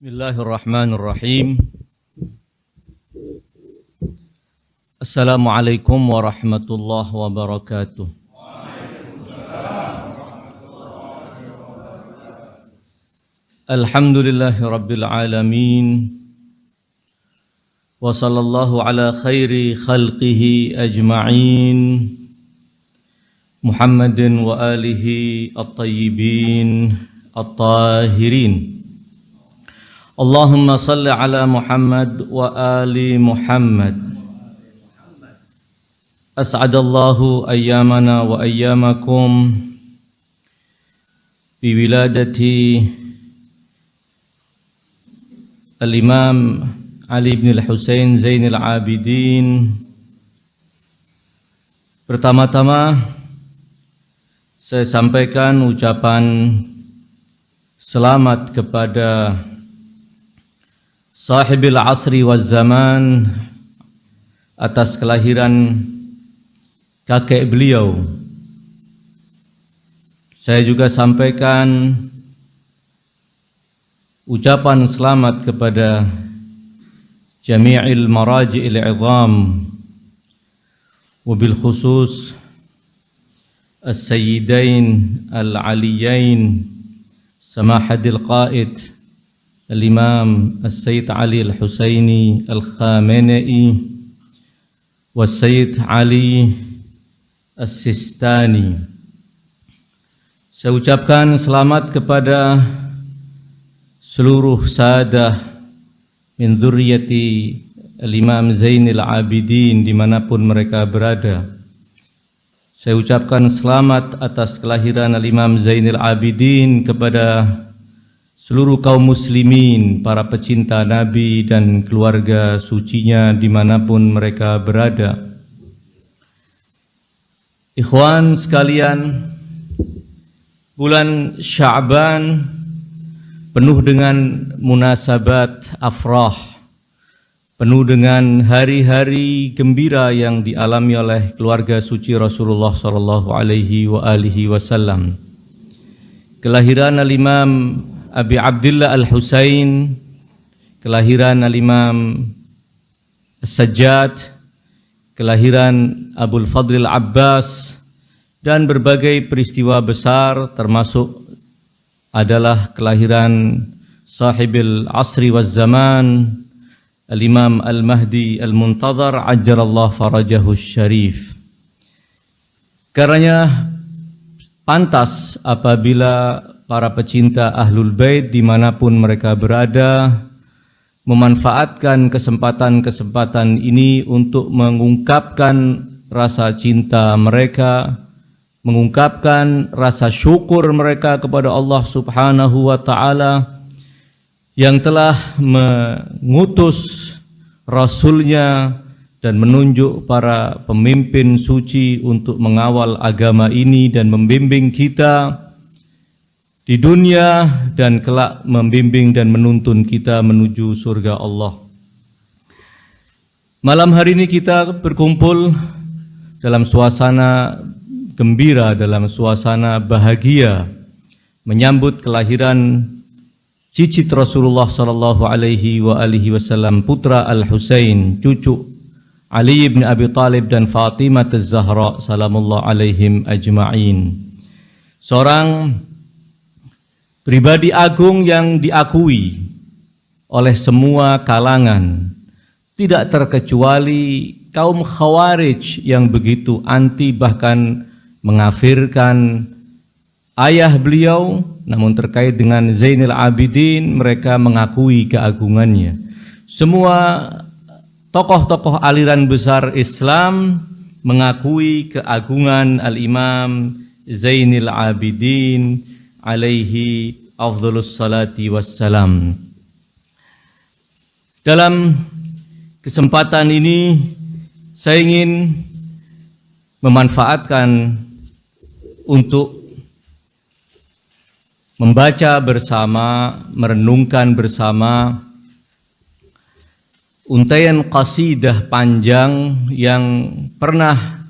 Bismillahirrahmanirrahim. Assalamualaikum warahmatullahi wabarakatuh. Alhamdulillahi rabbil alamin. Wa sallallahu ala khairi khalqihi ajma'in. Muhammadin wa alihi at-tayyibin at-tahirin. Allahumma salli ala Muhammad wa ali Muhammad. As'adallahu ayyamana wa ayyamakum bi wiladati al-Imam Ali bin al-Husain Zainul Abidin. Pertama-tama saya sampaikan ucapan selamat kepada Sahibil Asri waz Zaman atas kelahiran kakek beliau. Saya juga sampaikan ucapan selamat kepada jami'il maraji'il izam wabil khusus as-sayyidain al-aliyain samahadil qaid Al-Imam As-Sayyid Ali Al-Husaini Al-Khamenei Was-Sayyid Ali As-Sistani. Saya ucapkan selamat kepada seluruh sadah min dzurriyyati Al-Imam Zainul Abidin dimanapun mereka berada. Saya ucapkan selamat atas kelahiran Al-Imam Zainul Abidin kepada seluruh kaum muslimin, para pecinta Nabi dan keluarga sucinya dimanapun mereka berada. Ikhwan sekalian, bulan Sya'ban penuh dengan munasabat afrah, penuh dengan hari-hari gembira yang dialami oleh keluarga suci Rasulullah SAW. Kelahiran Al-Imam Abi Abdullah Al-Husain, kelahiran Al-Imam As-Sajjad, kelahiran Abul Fadl Al-Abbas, dan berbagai peristiwa besar termasuk adalah kelahiran Sahibil Asri waz Zaman, Al-Imam Al-Mahdi Al-Muntadhar ajjalallahu farajahu syarif. Karenanya pantas apabila para pecinta Ahlul Bait dimanapun mereka berada memanfaatkan kesempatan-kesempatan ini untuk mengungkapkan rasa cinta mereka, mengungkapkan rasa syukur mereka kepada Allah Subhanahu wa Ta'ala yang telah mengutus Rasulnya dan menunjuk para pemimpin suci untuk mengawal agama ini dan membimbing kita di dunia dan kelak membimbing dan menuntun kita menuju surga Allah. Malam hari ini kita berkumpul dalam suasana gembira, dalam suasana bahagia menyambut kelahiran cicit Rasulullah sallallahu alaihi wasallam, putra Al-Husain, cucu Ali bin Abi Thalib dan Fatimah Az-Zahra salamullah alaihim ajma'in. Seorang pribadi agung yang diakui oleh semua kalangan, tidak terkecuali kaum Khawarij yang begitu anti bahkan mengafirkan ayah beliau, namun terkait dengan Zainul Abidin mereka mengakui keagungannya. Semua tokoh-tokoh aliran besar Islam mengakui keagungan Al-Imam Zainul Abidin alaihi afdhalus salati wassalam. Dalam kesempatan ini saya ingin memanfaatkan untuk membaca bersama, merenungkan bersama untaian qasidah panjang yang pernah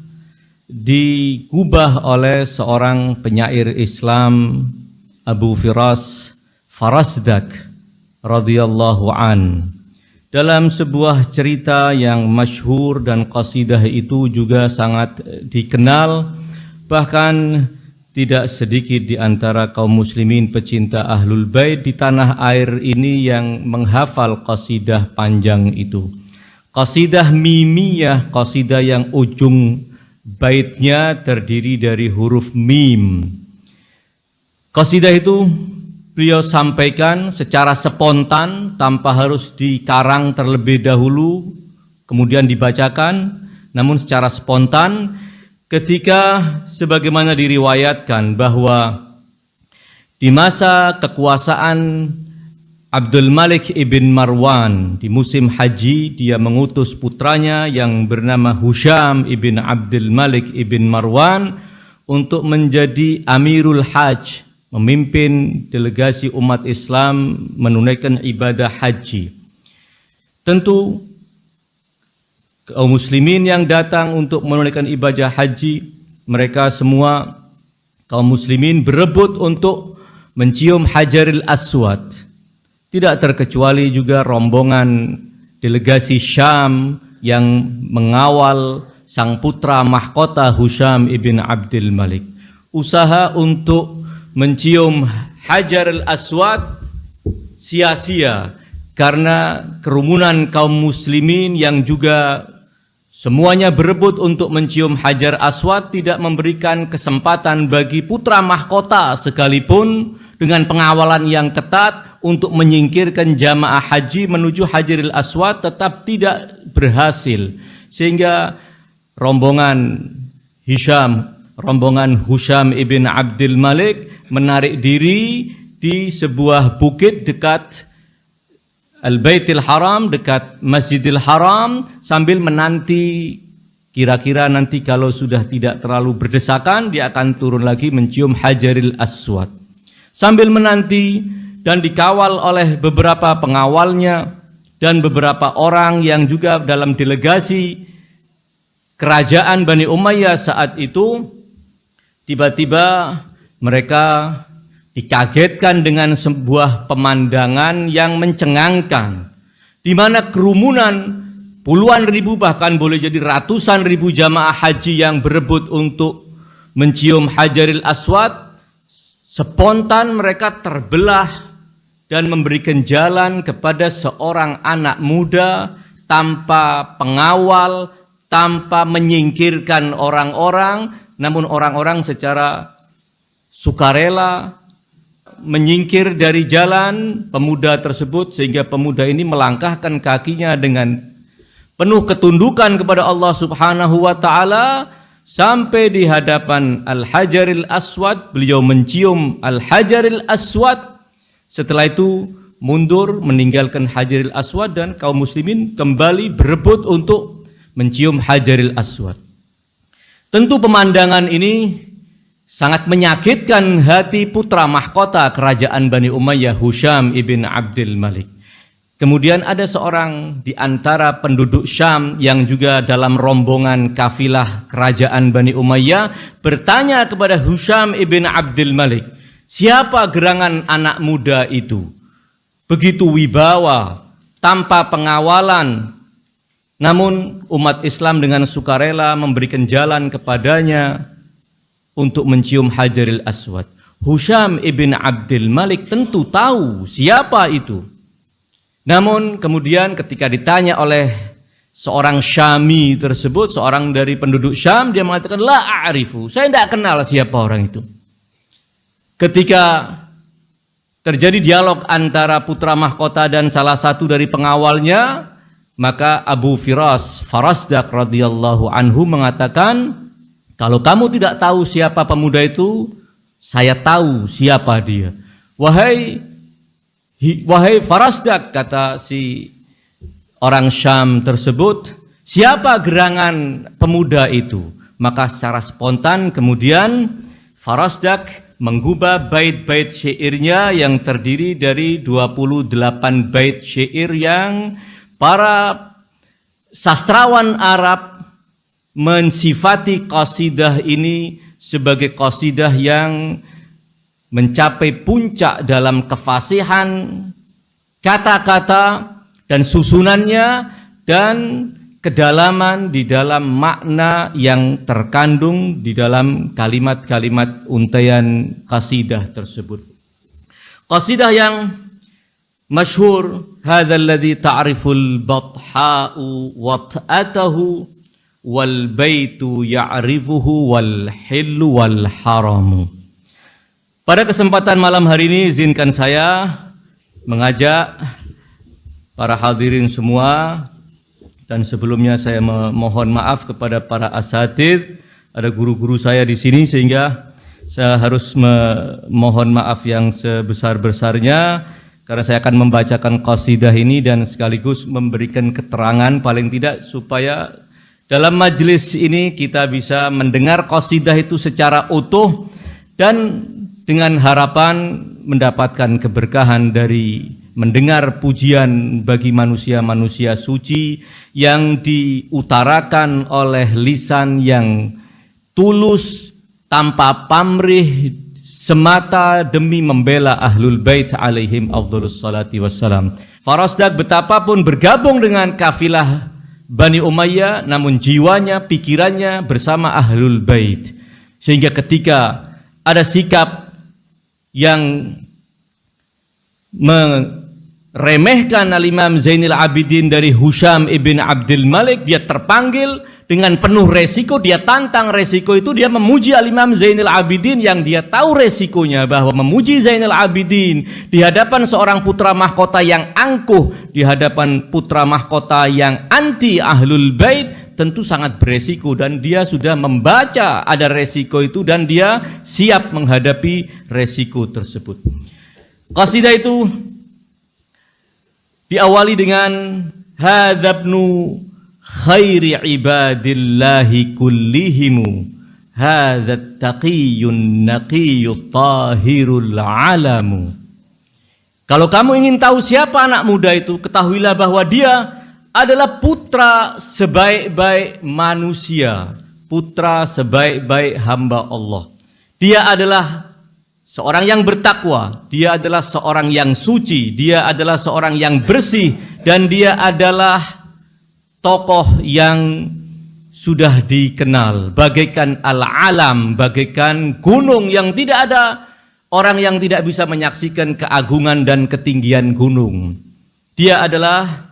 digubah oleh seorang penyair Islam, Abu Firas Farasdak radhiyallahu an. Dalam sebuah cerita yang masyhur, dan qasidah itu juga sangat dikenal, bahkan tidak sedikit di antara kaum muslimin pecinta Ahlul Bait di tanah air ini yang menghafal qasidah panjang itu. Qasidah mimiyah, qasidah yang ujung baitnya terdiri dari huruf mim. Qasidah itu beliau sampaikan secara spontan tanpa harus dikarang terlebih dahulu kemudian dibacakan, namun secara spontan ketika sebagaimana diriwayatkan bahwa di masa kekuasaan Abdul Malik ibn Marwan di musim haji, dia mengutus putranya yang bernama Husham ibn Abdul Malik ibn Marwan untuk menjadi Amirul Hajj, memimpin delegasi umat Islam menunaikan ibadah haji. Tentu kaum muslimin yang datang untuk menunaikan ibadah haji, mereka semua kaum muslimin berebut untuk mencium Hajaril Aswad. Tidak terkecuali juga rombongan delegasi Syam yang mengawal sang putra mahkota Husham ibn Abdul Malik. Usaha untuk mencium Hajaril Aswad sia-sia karena kerumunan kaum muslimin yang juga semuanya berebut untuk mencium Hajar Aswad tidak memberikan kesempatan bagi putra mahkota sekalipun dengan pengawalan yang ketat untuk menyingkirkan jamaah haji menuju Hajaril Aswad, tetap tidak berhasil. Sehingga rombongan Husham ibn Abdul Malik menarik diri di sebuah bukit dekat Al-Baitil Haram, dekat Masjidil Haram, sambil menanti kira-kira nanti kalau sudah tidak terlalu berdesakan dia akan turun lagi mencium Hajaril Aswad. Sambil menanti dan dikawal oleh beberapa pengawalnya dan beberapa orang yang juga dalam delegasi kerajaan Bani Umayyah saat itu, tiba-tiba mereka dikagetkan dengan sebuah pemandangan yang mencengangkan, di mana kerumunan puluhan ribu bahkan boleh jadi ratusan ribu jamaah haji yang berebut untuk mencium Hajaril Aswad, spontan mereka terbelah dan memberikan jalan kepada seorang anak muda tanpa pengawal, tanpa menyingkirkan orang-orang, namun orang-orang secara sukarela menyingkir dari jalan pemuda tersebut, sehingga pemuda ini melangkahkan kakinya dengan penuh ketundukan kepada Allah Subhanahu wa taala sampai di hadapan Al-Hajaril Aswad. Beliau mencium Al-Hajaril Aswad. Setelah itu mundur meninggalkan Hajaril Aswad dan kaum muslimin kembali berebut untuk mencium Hajaril Aswad. Tentu pemandangan ini sangat menyakitkan hati putra mahkota kerajaan Bani Umayyah Husham ibn Abdul Malik. Kemudian ada seorang di antara penduduk Syam yang juga dalam rombongan kafilah kerajaan Bani Umayyah bertanya kepada Husham ibn Abdul Malik, siapa gerangan anak muda itu? Begitu wibawa, tanpa pengawalan, namun umat Islam dengan sukarela memberikan jalan kepadanya untuk mencium Hajaril Aswad. Husham ibn Abdul Malik tentu tahu siapa itu. Namun kemudian ketika ditanya oleh seorang Syami tersebut, seorang dari penduduk Syam, dia mengatakan, la a'rifu, saya tidak kenal siapa orang itu. Ketika terjadi dialog antara putra mahkota dan salah satu dari pengawalnya, maka Abu Farasdak radhiyallahu anhu mengatakan, kalau kamu tidak tahu siapa pemuda itu, saya tahu siapa dia. Wahai Farasdak, kata si orang Syam tersebut, siapa gerangan pemuda itu? Maka secara spontan kemudian Farasdak mengubah bait-bait syairnya yang terdiri dari 28 bait syair yang para sastrawan Arab mensifati qasidah ini sebagai qasidah yang mencapai puncak dalam kefasihan, kata-kata dan susunannya dan kedalaman di dalam makna yang terkandung di dalam kalimat-kalimat untaian qasidah tersebut. Qasidah yang masyhur, hadzal ladzi ta'riful batha'u wat'atahu wal baitu ya'rifuhu wal hillu wal haramu. Pada kesempatan malam hari ini izinkan saya mengajak para hadirin semua. Dan sebelumnya saya memohon maaf kepada para asatidz, ada guru-guru saya di sini sehingga saya harus memohon maaf yang sebesar-besarnya karena saya akan membacakan qasidah ini dan sekaligus memberikan keterangan paling tidak supaya dalam majelis ini kita bisa mendengar qasidah itu secara utuh dan dengan harapan mendapatkan keberkahan dari mendengar pujian bagi manusia-manusia suci yang diutarakan oleh lisan yang tulus tanpa pamrih semata demi membela ahlul bait alaihim afdhalus salati wassalam. Farosdak betapapun bergabung dengan kafilah Bani Umayyah namun jiwanya, pikirannya bersama ahlul bait. Sehingga ketika ada sikap yang meremehkan Al-Imam Zainul Abidin dari Husyam ibn Abdul Malik, dia terpanggil dengan penuh resiko, dia tantang resiko itu, dia memuji Al-Imam Zainul Abidin yang dia tahu resikonya bahwa memuji Zainul Abidin di hadapan seorang putra mahkota yang angkuh, di hadapan putra mahkota yang anti ahlul bait tentu sangat beresiko dan dia sudah membaca ada resiko itu dan dia siap menghadapi resiko tersebut. Qasidah itu diawali dengan hadzabnu khairi ibadillahi kullihimu hadzat taqiyyun naqiyyut tahirul alamu. Kalau kamu ingin tahu siapa anak muda itu, ketahuilah bahwa dia adalah putra sebaik-baik manusia, putra sebaik-baik hamba Allah. Dia adalah seorang yang bertakwa, dia adalah seorang yang suci, dia adalah seorang yang bersih, dan dia adalah tokoh yang sudah dikenal bagaikan al-alam, bagaikan gunung yang tidak ada orang yang tidak bisa menyaksikan keagungan dan ketinggian gunung. Dia adalah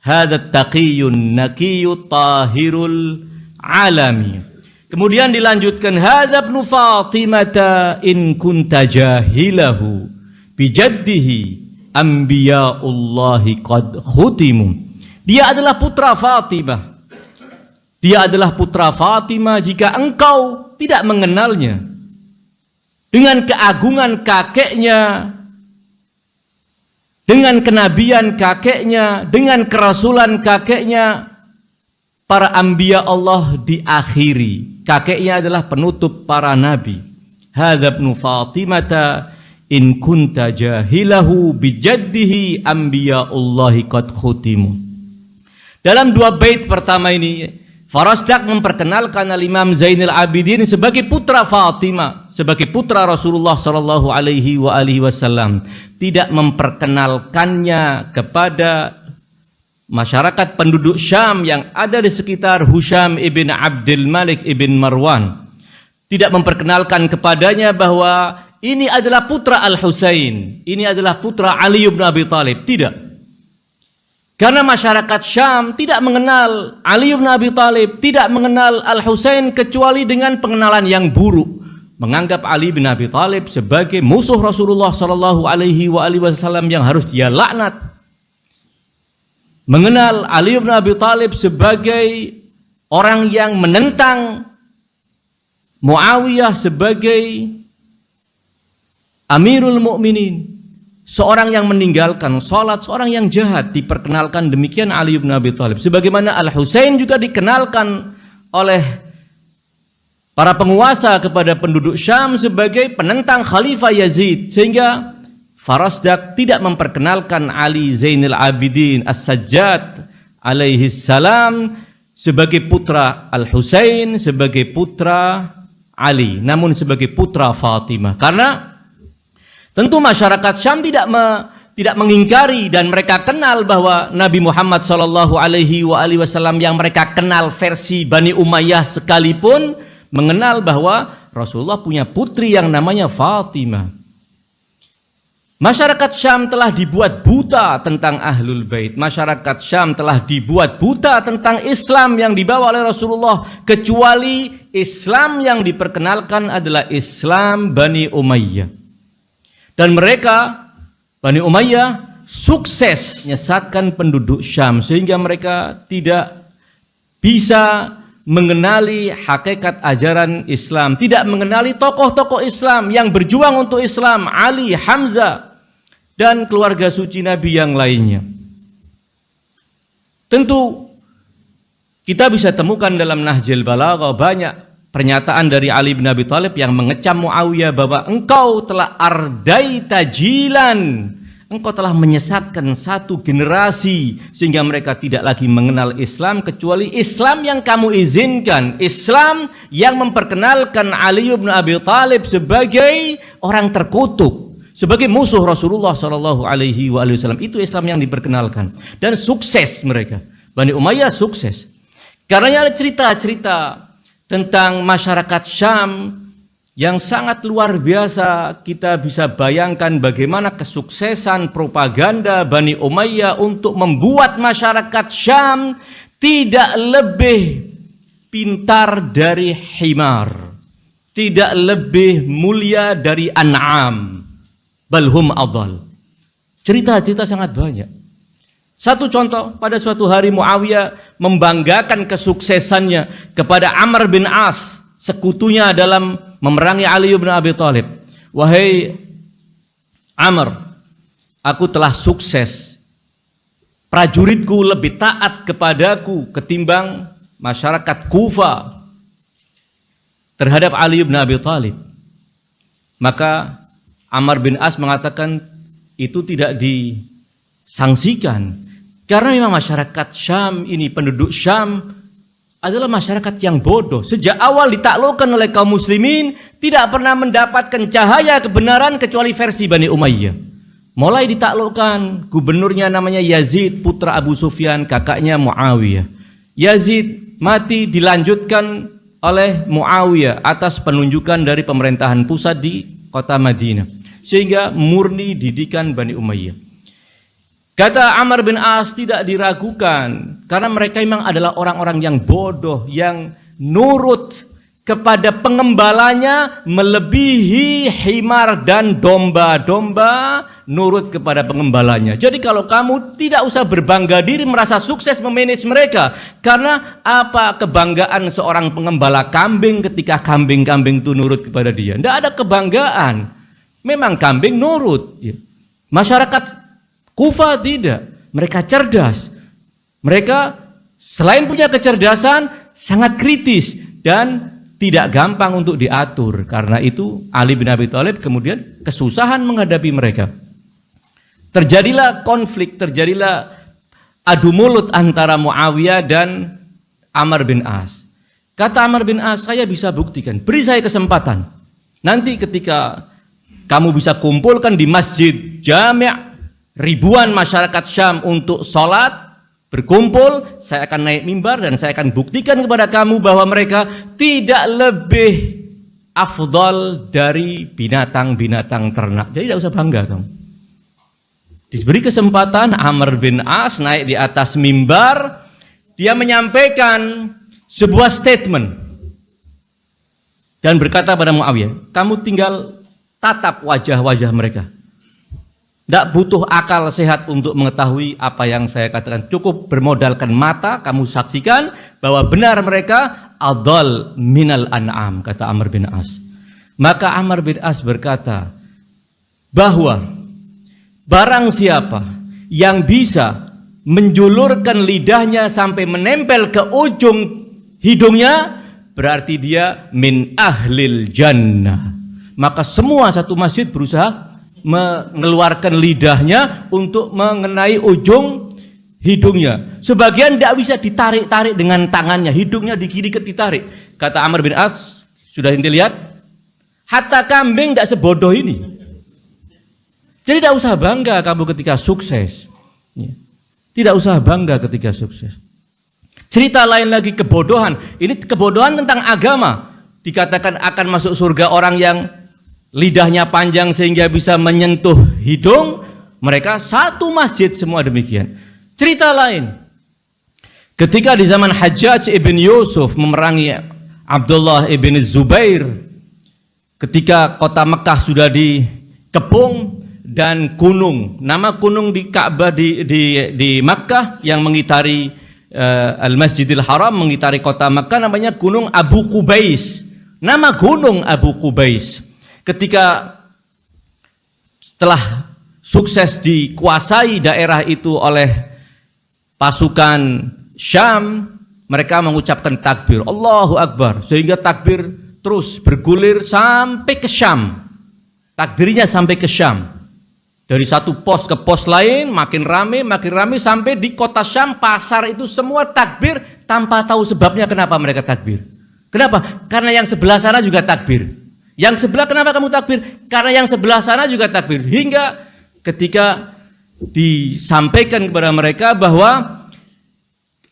hadzat taqiyyun naqiyyut tahirul alami. Kemudian dilanjutkan hadza ibnu Fatimata in kunta jahilahu bijaddihi anbiyaullahi qad khutimu. Dia adalah putra Fatimah. Dia adalah putra Fatimah jika engkau tidak mengenalnya. Dengan keagungan kakeknya, dengan kenabian kakeknya, dengan kerasulan kakeknya, para anbiya Allah diakhiri. Kakeknya adalah penutup para nabi. Hadza ibnu Fatimata in kunta jahilahu bijaddihi anbiyaullahi qad khutimu. Dalam dua bait pertama ini, Farosdak memperkenalkan Al-Imam Zainul Abidin sebagai putra Fatimah, sebagai putra Rasulullah sallallahu alaihi wasallam. Tidak memperkenalkannya kepada masyarakat penduduk Syam yang ada di sekitar Husyam ibn Abdul Malik ibn Marwan. Tidak memperkenalkan kepadanya bahwa ini adalah putra Al-Husain, ini adalah putra Ali bin Abi Thalib. Tidak. Karena masyarakat Syam tidak mengenal Ali bin Abi Thalib, tidak mengenal Al-Husain kecuali dengan pengenalan yang buruk. Menganggap Ali bin Abi Thalib sebagai musuh Rasulullah sallallahu alaihi wasallam yang harus dia laknat. Mengenal Ali bin Abi Thalib sebagai orang yang menentang Muawiyah sebagai Amirul Mukminin, seorang yang meninggalkan salat, seorang yang jahat. Diperkenalkan demikian Ali bin Abi Thalib. Sebagaimana Al-Husain juga dikenalkan oleh para penguasa kepada penduduk Syam sebagai penentang Khalifah Yazid, sehingga Farosdak tidak memperkenalkan Ali Zainul Abidin As-Sajjad alaihi salam sebagai putra Al-Husain, sebagai putra Ali, namun sebagai putra Fatimah. Karena tentu masyarakat Syam tidak tidak mengingkari dan mereka kenal bahwa Nabi Muhammad SAW yang mereka kenal versi Bani Umayyah sekalipun mengenal bahwa Rasulullah punya putri yang namanya Fatimah. Masyarakat Syam telah dibuat buta tentang Ahlul Bait. Masyarakat Syam telah dibuat buta tentang Islam yang dibawa oleh Rasulullah, kecuali Islam yang diperkenalkan adalah Islam Bani Umayyah. Dan mereka, Bani Umayyah, sukses menyesatkan penduduk Syam sehingga mereka tidak bisa mengenali hakikat ajaran Islam, tidak mengenali tokoh-tokoh Islam yang berjuang untuk Islam, Ali, Hamzah, dan keluarga suci Nabi yang lainnya. Tentu kita bisa temukan dalam Nahjul Balaghah banyak pernyataan dari Ali bin Abi Thalib yang mengecam Muawiyah bahwa engkau telah ardaita jilan, engkau telah menyesatkan satu generasi sehingga mereka tidak lagi mengenal Islam kecuali Islam yang kamu izinkan, Islam yang memperkenalkan Ali bin Abi Thalib sebagai orang terkutuk, sebagai musuh Rasulullah SAW. Itu Islam yang diperkenalkan dan sukses mereka. Bani Umayyah sukses. Karena ada cerita-cerita tentang masyarakat Syam yang sangat luar biasa. Kita bisa bayangkan bagaimana kesuksesan propaganda Bani Umayyah untuk membuat masyarakat Syam tidak lebih pintar dari himar, tidak lebih mulia dari an'am, balhum adhal. Cerita-cerita sangat banyak. Satu contoh, pada suatu hari Muawiyah membanggakan kesuksesannya kepada Amr bin As, sekutunya dalam memerangi Ali bin Abi Thalib. Wahai Amr, aku telah sukses. Prajuritku lebih taat kepadaku ketimbang masyarakat Kufa terhadap Ali bin Abi Thalib. Maka Amr bin As mengatakan itu tidak disangsikan. Karena memang masyarakat Syam ini, penduduk Syam adalah masyarakat yang bodoh. Sejak awal ditaklukkan oleh kaum muslimin, tidak pernah mendapatkan cahaya kebenaran kecuali versi Bani Umayyah. Mulai ditaklukkan, gubernurnya namanya Yazid, putra Abu Sufyan, kakaknya Muawiyah. Yazid mati, dilanjutkan oleh Muawiyah atas penunjukan dari pemerintahan pusat di kota Madinah. Sehingga murni didikan Bani Umayyah. Kata Amr bin As, tidak diragukan karena mereka memang adalah orang-orang yang bodoh, yang nurut kepada pengembalanya melebihi himar dan domba-domba nurut kepada pengembalanya. Jadi kalau kamu tidak usah berbangga diri merasa sukses memanage mereka, karena apa kebanggaan seorang pengembala kambing ketika kambing-kambing itu nurut kepada dia? Tidak ada kebanggaan. Memang kambing nurut. Masyarakat Kufa tidak, mereka cerdas. Mereka selain punya kecerdasan, sangat kritis dan tidak gampang untuk diatur. Karena itu Ali bin Abi Thalib kemudian kesusahan menghadapi mereka. Terjadilah konflik, terjadilah adu mulut antara Muawiyah dan Amr bin As. Kata Amr bin As, saya bisa buktikan, beri saya kesempatan. Nanti ketika kamu bisa kumpulkan di masjid Jami' ribuan masyarakat Syam untuk sholat, berkumpul, saya akan naik mimbar dan saya akan buktikan kepada kamu bahwa mereka tidak lebih afdal dari binatang-binatang ternak. Jadi tidak usah bangga kamu. Diberi kesempatan, Amr bin As naik di atas mimbar, dia menyampaikan sebuah statement dan berkata pada Muawiyah, kamu tinggal tatap wajah-wajah mereka. Tidak butuh akal sehat untuk mengetahui apa yang saya katakan. Cukup bermodalkan mata, kamu saksikan bahwa benar mereka adhal minal an'am, kata Amr bin As. Maka Amr bin As berkata bahwa barang siapa yang bisa menjulurkan lidahnya sampai menempel ke ujung hidungnya, berarti dia min ahlil jannah. Maka semua satu masjid berusaha mengeluarkan lidahnya untuk mengenai ujung hidungnya. Sebagian tidak bisa ditarik-tarik dengan tangannya, hidungnya dikirikan ditarik. Kata Amr bin As, sudah ente lihat? Hatta kambing tidak sebodoh ini. Jadi tidak usah bangga kamu ketika sukses. Ya. Tidak usah bangga ketika sukses. Cerita lain lagi kebodohan. Ini kebodohan tentang agama. Dikatakan akan masuk surga orang yang lidahnya panjang sehingga bisa menyentuh hidung. Mereka satu masjid semua demikian. Cerita lain. Ketika di zaman Hajjaj ibn Yusuf memerangi Abdullah ibn Zubair. Ketika kota Mekah sudah dikepung dan gunung. Nama gunung di Ka'bah di Makkah yang mengitari Al-Masjidil Haram, mengitari kota Makkah, namanya Gunung Abu Qubais. Nama gunung Abu Qubais. Ketika setelah sukses dikuasai daerah itu oleh pasukan Syam, mereka mengucapkan takbir, Allahu Akbar, sehingga takbir terus bergulir sampai ke Syam. Takbirnya sampai ke Syam. Dari satu pos ke pos lain, makin rame sampai di kota Syam, pasar itu semua takbir tanpa tahu sebabnya kenapa mereka takbir. Kenapa? Karena yang sebelah sana juga takbir. Yang sebelah, kenapa kamu takbir? Karena yang sebelah sana juga takbir. Hingga ketika disampaikan kepada mereka bahwa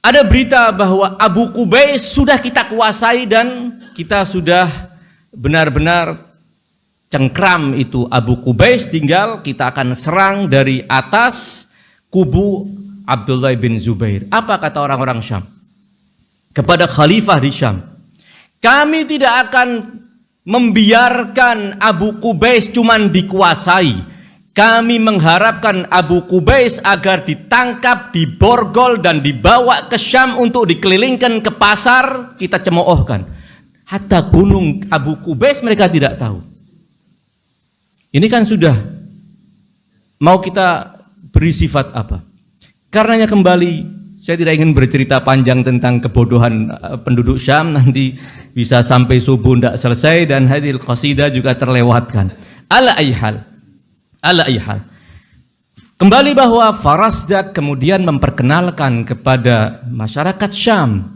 ada berita bahwa Abu Qubais sudah kita kuasai dan kita sudah benar-benar cengkram itu Abu Qubais, tinggal kita akan serang dari atas kubu Abdullah bin Zubair. Apa kata orang-orang Syam kepada khalifah di Syam? Kami tidak akan membiarkan Abu Qubais cuman dikuasai. Kami mengharapkan Abu Qubais agar ditangkap, diborgol dan dibawa ke Syam untuk dikelilingkan ke pasar, kita cemoohkan. Hatta gunung Abu Qubais mereka tidak tahu. Ini kan sudah mau kita beri sifat apa? Karenanya kembali, saya tidak ingin bercerita panjang tentang kebodohan penduduk Syam, nanti bisa sampai subuh tidak selesai dan hadil qasidah juga terlewatkan. Ala aihal. Kembali bahwa Farasdak kemudian memperkenalkan kepada masyarakat Syam.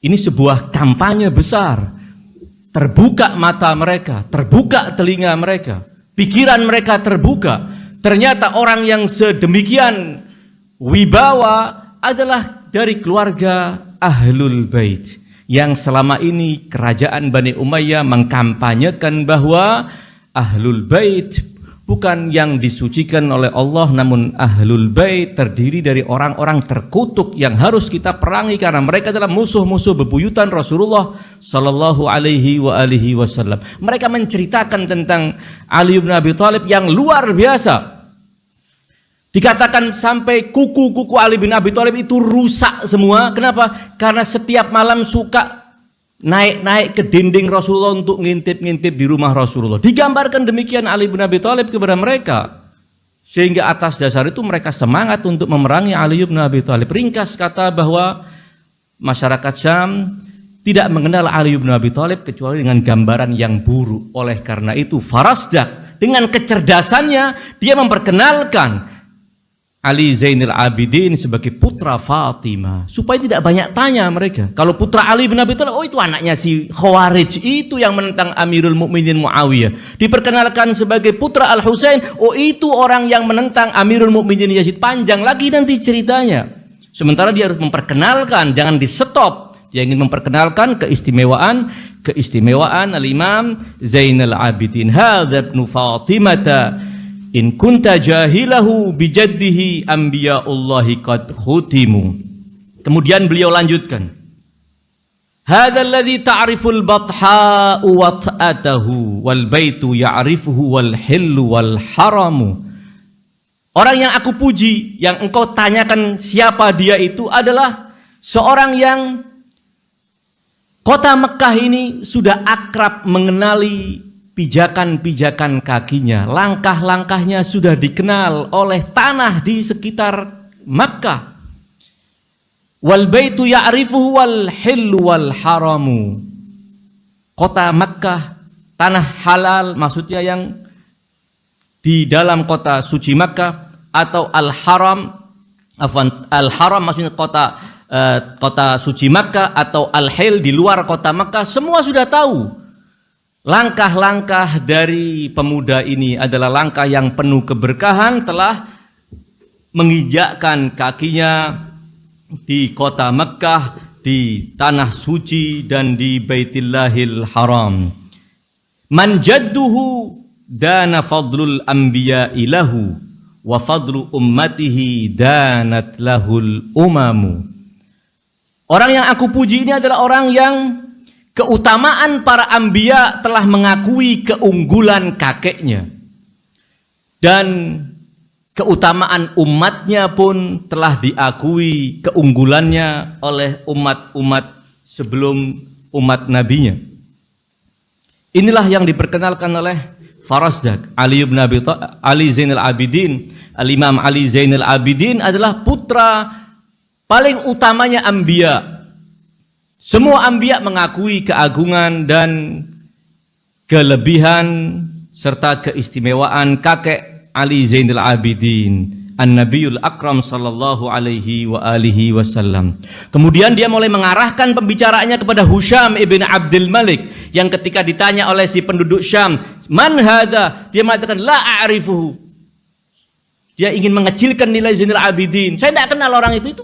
Ini sebuah kampanye besar. Terbuka mata mereka, terbuka telinga mereka. Pikiran mereka terbuka. Ternyata orang yang sedemikian wibawa adalah dari keluarga Ahlul Bait, yang selama ini kerajaan Bani Umayyah mengkampanyekan bahwa Ahlul Bait bukan yang disucikan oleh Allah, namun Ahlul Bait terdiri dari orang-orang terkutuk yang harus kita perangi karena mereka adalah musuh-musuh bebuyutan Rasulullah sallallahu alaihi wasallam. Mereka menceritakan tentang Ali bin Abi Thalib yang luar biasa. Dikatakan sampai kuku-kuku Ali bin Abi Thalib itu rusak semua. Kenapa? Karena setiap malam suka naik-naik ke dinding Rasulullah untuk ngintip-ngintip di rumah Rasulullah. Digambarkan demikian Ali bin Abi Thalib kepada mereka. Sehingga atas dasar itu mereka semangat untuk memerangi Ali bin Abi Thalib. Ringkas kata bahwa masyarakat Syam tidak mengenal Ali bin Abi Thalib kecuali dengan gambaran yang buruk. Oleh karena itu Farasdak dengan kecerdasannya dia memperkenalkan Ali Zainul Abidin sebagai putra Fatimah, supaya tidak banyak tanya mereka. Kalau putra Ali bin Abi Thalib, oh itu anaknya si Khawarij, itu yang menentang Amirul Mukminin Muawiyah. Diperkenalkan sebagai putra Al Husain, oh itu orang yang menentang Amirul Mukminin Yazid. Panjang lagi nanti ceritanya. Sementara dia harus memperkenalkan, jangan di stop. Dia ingin memperkenalkan keistimewaan Al-Imam Zainul Abidin. Hadza ibnu Fatimata in kunta jahilahu bijaddihi anbiya'ullahi qad khutimu. Kemudian beliau lanjutkan, hadzal ladzi ta'riful batha'u wa ta'atahu wal baitu ya'rifuhu wal hillu wal haramu. Orang yang aku puji, yang engkau tanyakan siapa dia itu, adalah seorang yang kota Mekah ini sudah akrab mengenali pijakan-pijakan kakinya, langkah-langkahnya sudah dikenal oleh tanah di sekitar Makkah. Wal baitu ya'rifuhu wal hillu wal haramu. Kota Makkah, tanah halal, maksudnya yang di dalam kota suci Makkah, atau al-haram, al-haram maksudnya kota suci Makkah, atau al-hil di luar kota Makkah, semua sudah tahu. langkah-langkah dari pemuda ini adalah langkah yang penuh keberkahan, telah menginjakkan kakinya di kota Mekkah, di tanah suci dan di Baitillahil Haram. Man jadduhu dana fadlul anbiya'i lahu wa fadlu ummatihi danat lahul umamu. Orang yang aku puji ini adalah orang yang keutamaan para anbiya telah mengakui keunggulan kakeknya, dan keutamaan umatnya pun telah diakui keunggulannya oleh umat-umat sebelum umat nabinya. Inilah yang diperkenalkan oleh Farasdak. Ali Zainal Abidin, Al-Imam Ali Zainal Abidin adalah putra paling utamanya anbiya. Semua anbiya mengakui keagungan dan kelebihan serta keistimewaan kakek Ali Zainal Abidin, An-Nabiyul Akram sallallahu alaihi wa alihi wasallam. Kemudian dia mulai mengarahkan pembicaraannya kepada Husham ibn Abdul Malik, yang ketika ditanya oleh si penduduk Syam, "Man hadha?" Dia mengatakan, "La a'rifuhu." Dia ingin mengecilkan nilai Zainal Abidin. Saya tidak kenal orang itu.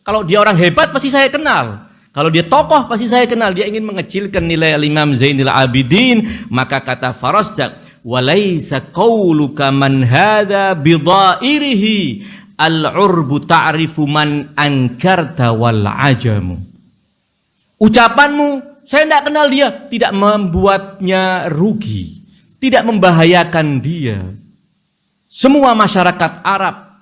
Kalau dia orang hebat pasti saya kenal. Kalau dia tokoh pasti saya kenal. Dia ingin mengecilkan nilai Imam Zainal Abidin. Maka kata Farasdak, "Walaysa qawluka man hadha bidhairihi al-urbu ta'rifu man ankarta wal ajamu." Ucapanmu, saya tidak kenal dia, tidak membuatnya rugi, tidak membahayakan dia. Semua masyarakat Arab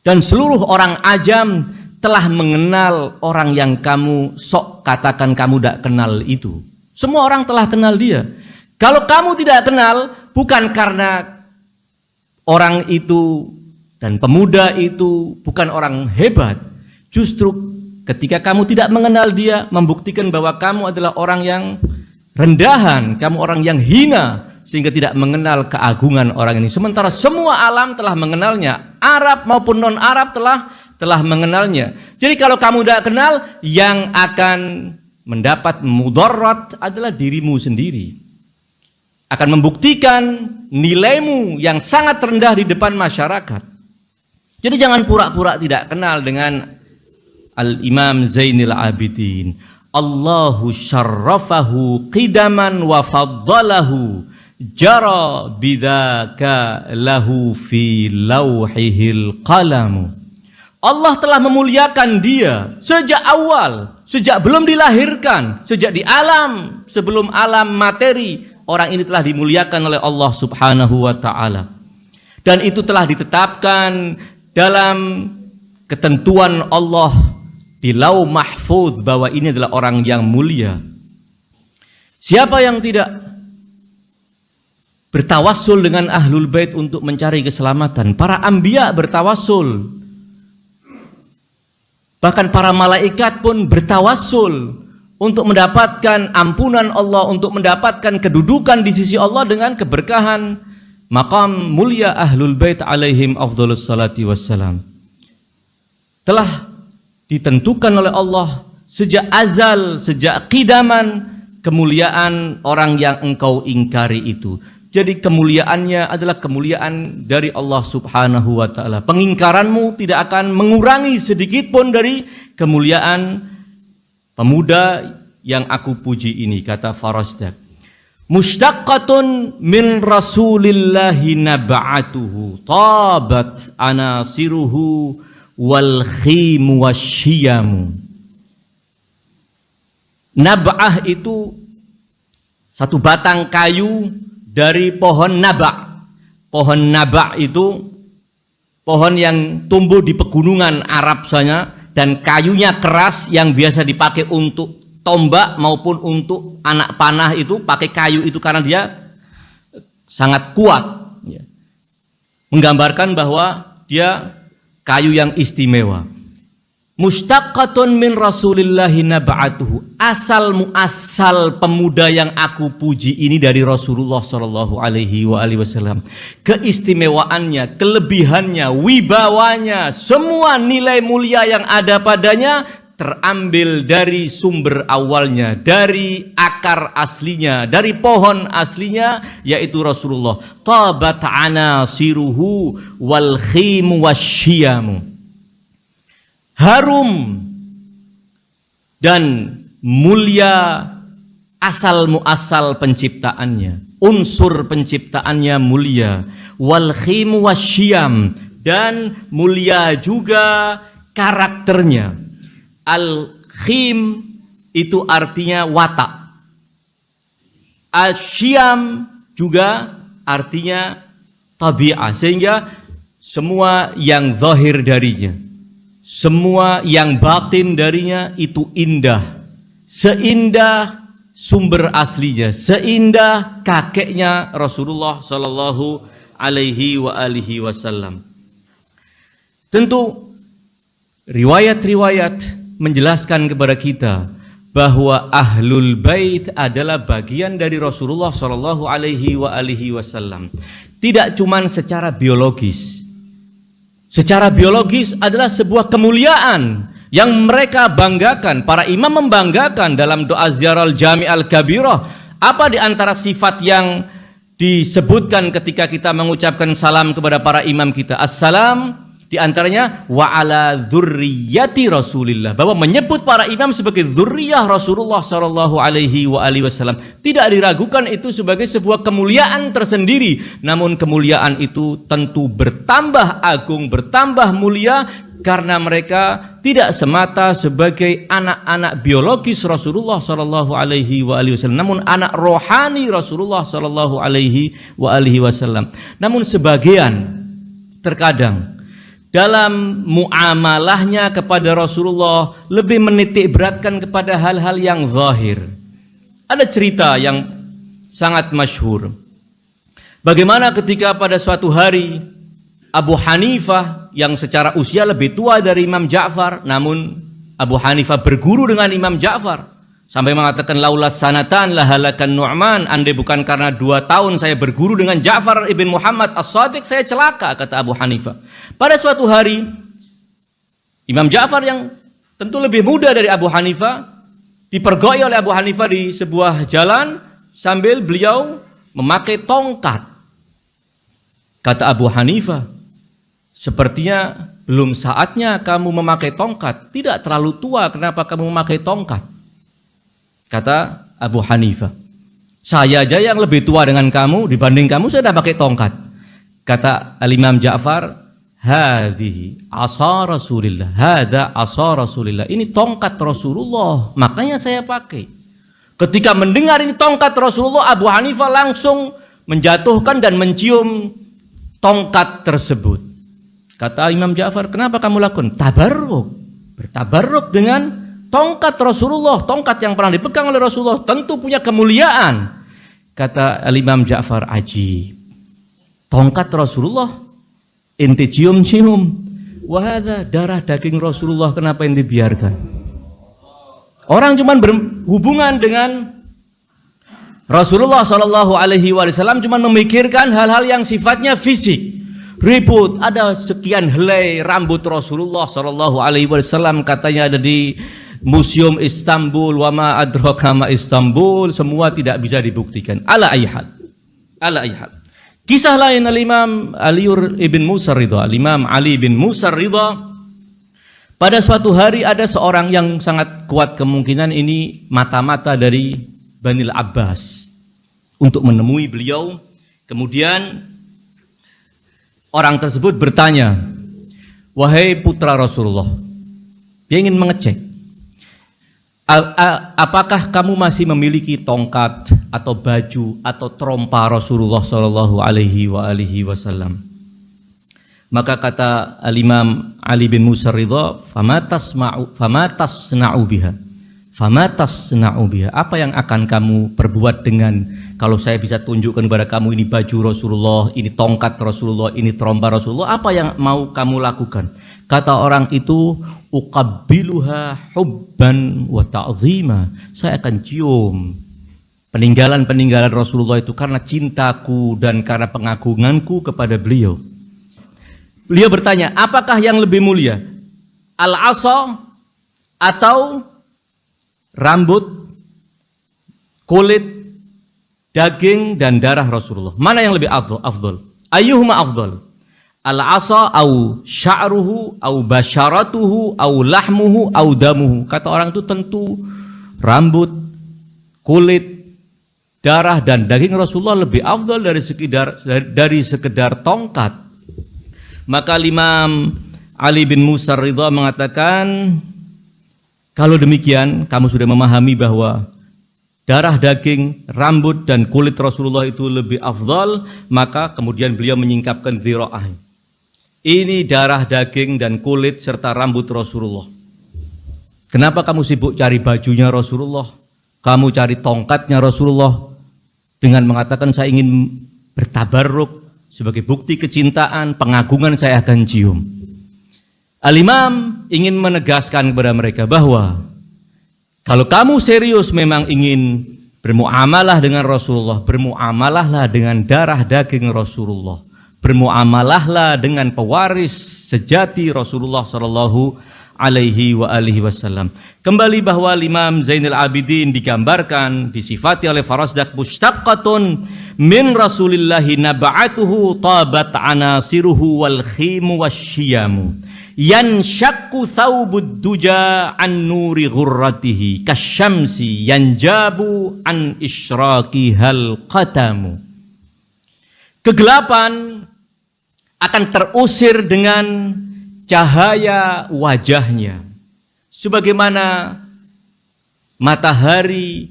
dan seluruh orang ajam telah mengenal orang yang kamu sok katakan kamu tidak kenal itu. Semua orang telah kenal dia. Kalau kamu tidak kenal, bukan karena orang itu dan pemuda itu bukan orang hebat. Justru ketika kamu tidak mengenal dia, membuktikan bahwa kamu adalah orang yang rendahan, kamu orang yang hina, sehingga tidak mengenal keagungan orang ini. Sementara semua alam telah mengenalnya, Arab maupun non-Arab telah mengenalnya. Jadi kalau kamu tidak kenal, yang akan mendapat mudarat adalah dirimu sendiri. Akan membuktikan nilaimu yang sangat rendah di depan masyarakat. Jadi jangan pura-pura tidak kenal dengan Al-Imam Zainal Abidin. Allahu syarrafahu qidaman wa faddalahu jara bidzaka lahu fi lauhihil qalamu. Allah telah memuliakan dia sejak awal, sejak belum dilahirkan, sejak di alam, sebelum alam materi, orang ini telah dimuliakan oleh Allah Subhanahu wa ta'ala. Dan itu telah ditetapkan dalam ketentuan Allah di Lauh Mahfuz bahwa ini adalah orang yang mulia. Siapa yang tidak bertawassul dengan Ahlul Bait untuk mencari keselamatan? Para anbiya bertawassul. Bahkan para malaikat pun bertawassul untuk mendapatkan ampunan Allah, untuk mendapatkan kedudukan di sisi Allah dengan keberkahan maqam mulia Ahlul Bait alaihim afdhalus salati wassalam. Telah ditentukan oleh Allah sejak azal, sejak qidaman, kemuliaan orang yang engkau ingkari itu. Jadi kemuliaannya adalah kemuliaan dari Allah Subhanahu wa ta'ala. Pengingkaranmu tidak akan mengurangi sedikit pun dari kemuliaan pemuda yang aku puji ini, kata Farasdak. Mustaqqatun min rasulillahi nab'atuhu tabat anasiruhu wal khimu wasyiyamu. Nab'ah itu satu batang kayu dari pohon naba'. Pohon naba' itu pohon yang tumbuh di pegunungan Arab sana, dan kayunya keras yang biasa dipakai untuk tombak maupun untuk anak panah itu pakai kayu itu karena dia sangat kuat. Menggambarkan bahwa dia kayu yang istimewa. Mustaqqatun min rasulillahi nab'atuhu. Asal muasal pemuda yang aku puji ini dari Rasulullah sallallahu alaihi wasallam. Keistimewaannya, kelebihannya, wibawanya, semua nilai mulia yang ada padanya terambil dari sumber awalnya, dari akar aslinya, dari pohon aslinya, yaitu Rasulullah. Tabat anasiruhu wal khim wasyiamu. Harum dan mulia asal muasal penciptaannya, unsur penciptaannya mulia. Wal khim wasyam, dan mulia juga karakternya. Al-khim itu artinya watak. Al-syam juga artinya tabi'ah. Sehingga semua yang zahir darinya, semua yang batin darinya itu indah. Seindah sumber aslinya, seindah kakeknya Rasulullah sallallahu alaihi wasallam. Tentu riwayat-riwayat menjelaskan kepada kita bahwa Ahlul Bait adalah bagian dari Rasulullah sallallahu alaihi wasallam. Tidak cuma secara biologis. Secara biologis adalah sebuah kemuliaan yang mereka banggakan. Para imam membanggakan dalam doa Ziarah Jami' al-Kabirah. Apa di antara sifat yang disebutkan ketika kita mengucapkan salam kepada para imam kita? Assalam. Di antaranya wa ala dzurriyyati Rasulillah, bahwa menyebut para imam sebagai dzurriyyah Rasulullah sallallahu alaihi wasallam tidak diragukan itu sebagai sebuah kemuliaan tersendiri. Namun kemuliaan itu tentu bertambah agung, bertambah mulia karena mereka tidak semata sebagai anak-anak biologis Rasulullah sallallahu alaihi wasallam, namun anak rohani Rasulullah sallallahu alaihi wasallam. Namun sebagian terkadang dalam muamalahnya kepada Rasulullah lebih menitik beratkan kepada hal-hal yang zahir. Ada cerita yang sangat masyhur. Bagaimana ketika pada suatu hari Abu Hanifah yang secara usia lebih tua dari Imam Ja'far, namun Abu Hanifah berguru dengan Imam Ja'far sampai mengatakan laulas sanatan lahalakan Nu'man, andai bukan karena 2 tahun saya berguru dengan Ja'far ibn Muhammad as-Sadiq saya celaka, kata Abu Hanifah. Pada suatu hari Imam Ja'far yang tentu lebih muda dari Abu Hanifah dipergoi oleh Abu Hanifah di sebuah jalan sambil beliau memakai tongkat. Kata Abu Hanifah, sepertinya belum saatnya kamu memakai tongkat, tidak terlalu tua, kenapa kamu memakai tongkat? Kata Abu Hanifah, saya aja yang lebih tua dengan kamu, dibanding kamu saya sudah pakai tongkat. Kata Al-Imam Ja'far, hadhihi asa Rasulillah, hadha asa Rasulillah, ini tongkat Rasulullah, makanya saya pakai. Ketika mendengar ini tongkat Rasulullah, Abu Hanifah langsung menjatuhkan dan mencium tongkat tersebut. Kata Imam Ja'far, kenapa kamu lakukan? Tabarruk, bertabarruk dengan tongkat Rasulullah, tongkat yang pernah dipegang oleh Rasulullah, tentu punya kemuliaan. Kata Al-Imam Ja'far, ajib, tongkat Rasulullah ente cium-cium, wahada darah daging Rasulullah, kenapa ente biarkan? Orang cuma berhubungan dengan Rasulullah sallallahu alaihi wasallam, cuma memikirkan hal-hal yang sifatnya fisik. Ribut, ada sekian helai rambut Rasulullah sallallahu alaihi wasallam katanya ada di Museum Istanbul, wa ma adraka ma Istanbul, semua tidak bisa dibuktikan. Ala ayyihal. Kisah lain Al-Imam Ali ibn Musa Ridha, Al-Imam Ali bin Musa Ridha, pada suatu hari ada seorang yang sangat kuat kemungkinan ini mata-mata dari Banil Abbas untuk menemui beliau. Kemudian orang tersebut bertanya, wahai putra Rasulullah, dia ingin mengecek, apakah kamu masih memiliki tongkat atau baju atau trompa Rasulullah sallallahu alaihi wasallam? Maka kata Al-Imam Ali bin Musa Ridha, famatasna'u biha, apa yang akan kamu perbuat dengan, kalau saya bisa tunjukkan kepada kamu ini baju Rasulullah, ini tongkat Rasulullah, ini trompa Rasulullah, apa yang mau kamu lakukan? Kata orang itu, uqabbiluha hubban wa ta'zima, saya akan cium peninggalan-peninggalan Rasulullah itu karena cintaku dan karena pengagunganku kepada beliau. Beliau bertanya, apakah yang lebih mulia, al-asa atau rambut, kulit, daging dan darah Rasulullah? Mana yang lebih afdal? Ayyuhuma afdal? Al-asa au sya'ruhu au basyaratuhu au lahmuhu au damuhu. Kata orang itu tentu rambut, kulit, darah dan daging Rasulullah lebih afdal dari sekedar tongkat. Maka Imam Ali bin Musa Ridha mengatakan, kalau demikian kamu sudah memahami bahwa darah, daging, rambut dan kulit Rasulullah itu lebih afdal, maka kemudian beliau menyingkapkan dhira'ah. Ini darah, daging dan kulit serta rambut Rasulullah. Kenapa kamu sibuk cari bajunya Rasulullah? Kamu cari tongkatnya Rasulullah dengan mengatakan saya ingin bertabarruk sebagai bukti kecintaan, pengagungan saya akan cium. Al-Imam ingin menegaskan kepada mereka bahwa kalau kamu serius memang ingin bermuamalah dengan Rasulullah, bermuamalahlah dengan darah daging Rasulullah, bermuamalahlah dengan pewaris sejati Rasulullah sallallahu alaihi wasallam. Kembali bahwa Imam Zainal Abidin digambarkan, disifati oleh Farazdak mustaqqatun min Rasulillahi naba'atuhu tabat anasiruhu wal khimu wasyiyamu yanshakku thawbud duja an nuri ghurratihi kasyamsi yanjabu an isyraqihal qatamu. Kegelapan akan terusir dengan cahaya wajahnya, sebagaimana matahari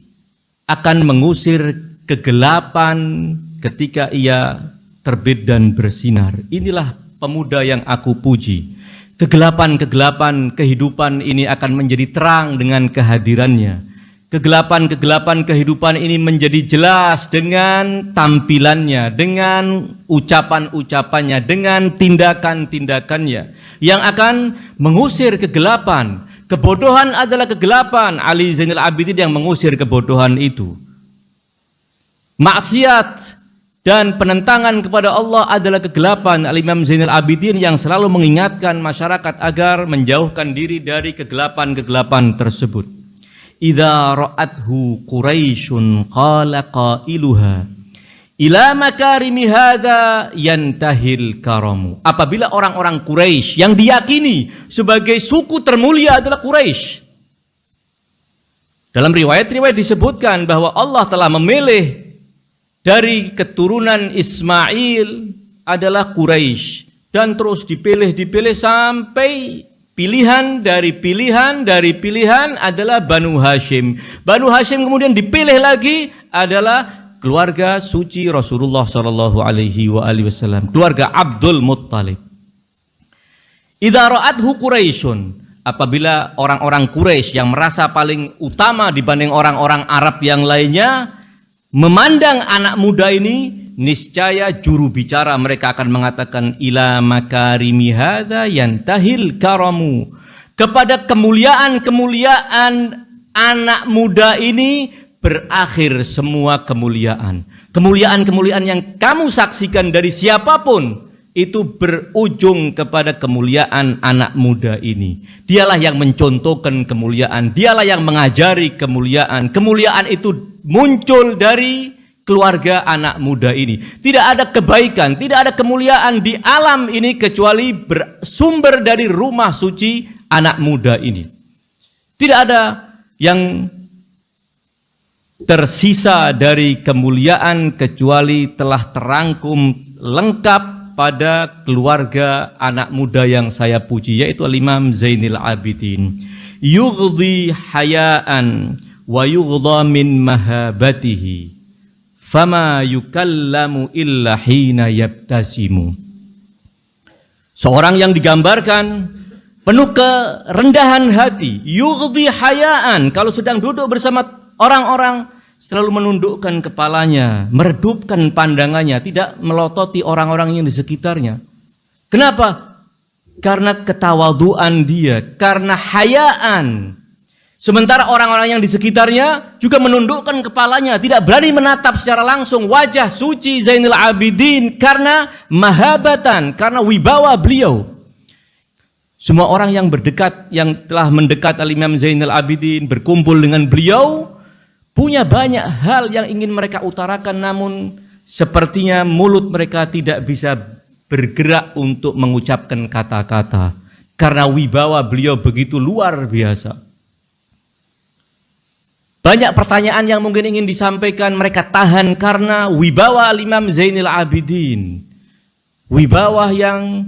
akan mengusir kegelapan ketika ia terbit dan bersinar. Inilah pemuda yang aku puji. Kegelapan-kegelapan kehidupan ini akan menjadi terang dengan kehadirannya. Kegelapan-kegelapan kehidupan ini menjadi jelas dengan tampilannya, dengan ucapan-ucapannya, dengan tindakan-tindakannya yang akan mengusir kegelapan. Kebodohan adalah kegelapan. Ali Zainal Abidin yang mengusir kebodohan itu. Maksiat dan penentangan kepada Allah adalah kegelapan. Al-Imam Zainal Abidin yang selalu mengingatkan masyarakat agar menjauhkan diri dari kegelapan-kegelapan tersebut. Idza ra'athu Quraisyun qala qailuha ila makarimi hadza yantahil karamu. Apabila orang-orang Quraisy yang diyakini sebagai suku termulia adalah Quraisy, dalam riwayat-riwayat disebutkan bahwa Allah telah memilih dari keturunan Ismail adalah Quraisy dan terus dipilih sampai pilihan dari pilihan adalah Banu Hashim. Banu Hashim kemudian dipilih lagi adalah keluarga suci Rasulullah sallallahu alaihi wasallam, keluarga Abdul Muttalib. Idza ra'athu Quraisyun, apabila orang-orang Quraisy yang merasa paling utama dibanding orang-orang Arab yang lainnya memandang anak muda ini, niscaya juru bicara mereka akan mengatakan ila makarimi hadza yantahil karamu. Kepada kemuliaan-kemuliaan anak muda ini berakhir semua kemuliaan. Kemuliaan-kemuliaan yang kamu saksikan dari siapapun itu berujung kepada kemuliaan anak muda ini. Dialah yang mencontohkan kemuliaan, dialah yang mengajari kemuliaan. Kemuliaan itu muncul dari keluarga anak muda ini. Tidak ada kebaikan, tidak ada kemuliaan di alam ini kecuali bersumber dari rumah suci anak muda ini. Tidak ada yang tersisa dari kemuliaan kecuali telah terangkum lengkap pada keluarga anak muda yang saya puji, yaitu Imam Zainal Abidin. Yughdi hayaan wa yughdha min mahabatihi fama yukallamu illa hina yabtasimu. Seorang yang digambarkan penuh kerendahan hati, yughdi hayaan, kalau sedang duduk bersama orang-orang selalu menundukkan kepalanya, meredupkan pandangannya, tidak melototi orang-orang yang di sekitarnya. Kenapa? Karena ketawaduan dia, karena hayaan. Sementara orang-orang yang di sekitarnya juga menundukkan kepalanya, tidak berani menatap secara langsung wajah suci Zainal Abidin karena mahabatan, karena wibawa beliau. Semua orang yang berdekat, yang telah mendekat Al-Imam Zainal Abidin, berkumpul dengan beliau, punya banyak hal yang ingin mereka utarakan, namun sepertinya mulut mereka tidak bisa bergerak untuk mengucapkan kata-kata. Karena wibawa beliau begitu luar biasa. Banyak pertanyaan yang mungkin ingin disampaikan, mereka tahan karena wibawa Al-Imam Zainal Abidin. Wibawa yang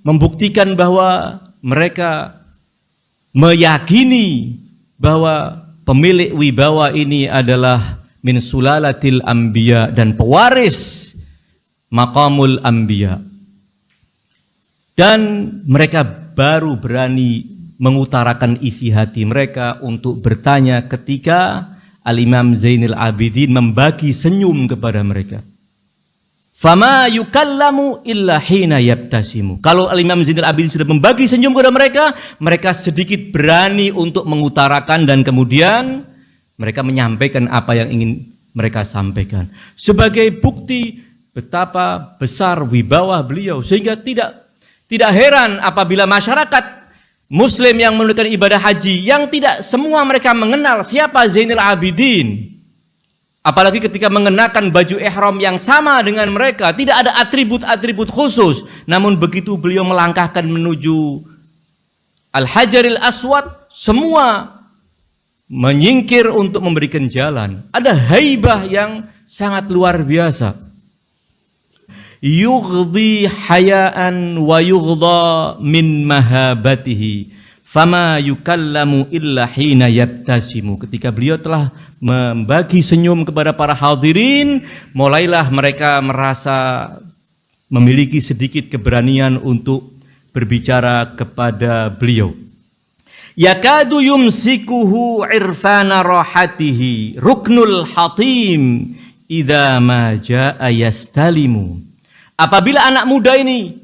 membuktikan bahwa mereka meyakini bahwa pemilik wibawa ini adalah min sulalatil anbiya dan pewaris maqamul anbiya. Dan mereka baru berani mengutarakan isi hati mereka untuk bertanya ketika Al-Imam Zainal Abidin membagi senyum kepada mereka. Fama yukallamu illa hina yabtasimu. Kalau Al-Imam Zainal Abidin sudah membagi senyum kepada mereka, mereka sedikit berani untuk mengutarakan dan kemudian mereka menyampaikan apa yang ingin mereka sampaikan. Sebagai bukti betapa besar wibawa beliau, sehingga tidak heran apabila masyarakat Muslim yang menunaikan ibadah haji yang tidak semua mereka mengenal siapa Zainal Abidin. Apalagi ketika mengenakan baju ihram yang sama dengan mereka, tidak ada atribut-atribut khusus. Namun begitu beliau melangkahkan menuju Al-Hajaril Aswad, semua menyingkir untuk memberikan jalan. Ada haibah yang sangat luar biasa. Yughdi hayaan wa yughda min mahabatihi fama yukallamu illa hina yabtasimu. Ketika beliau telah membagi senyum kepada para hadirin, mulailah mereka merasa memiliki sedikit keberanian untuk berbicara kepada beliau. Yakadu yumsikuhu irfana rahatihi ruknul hatim idza ma jaa yastalimu. Apabila anak muda ini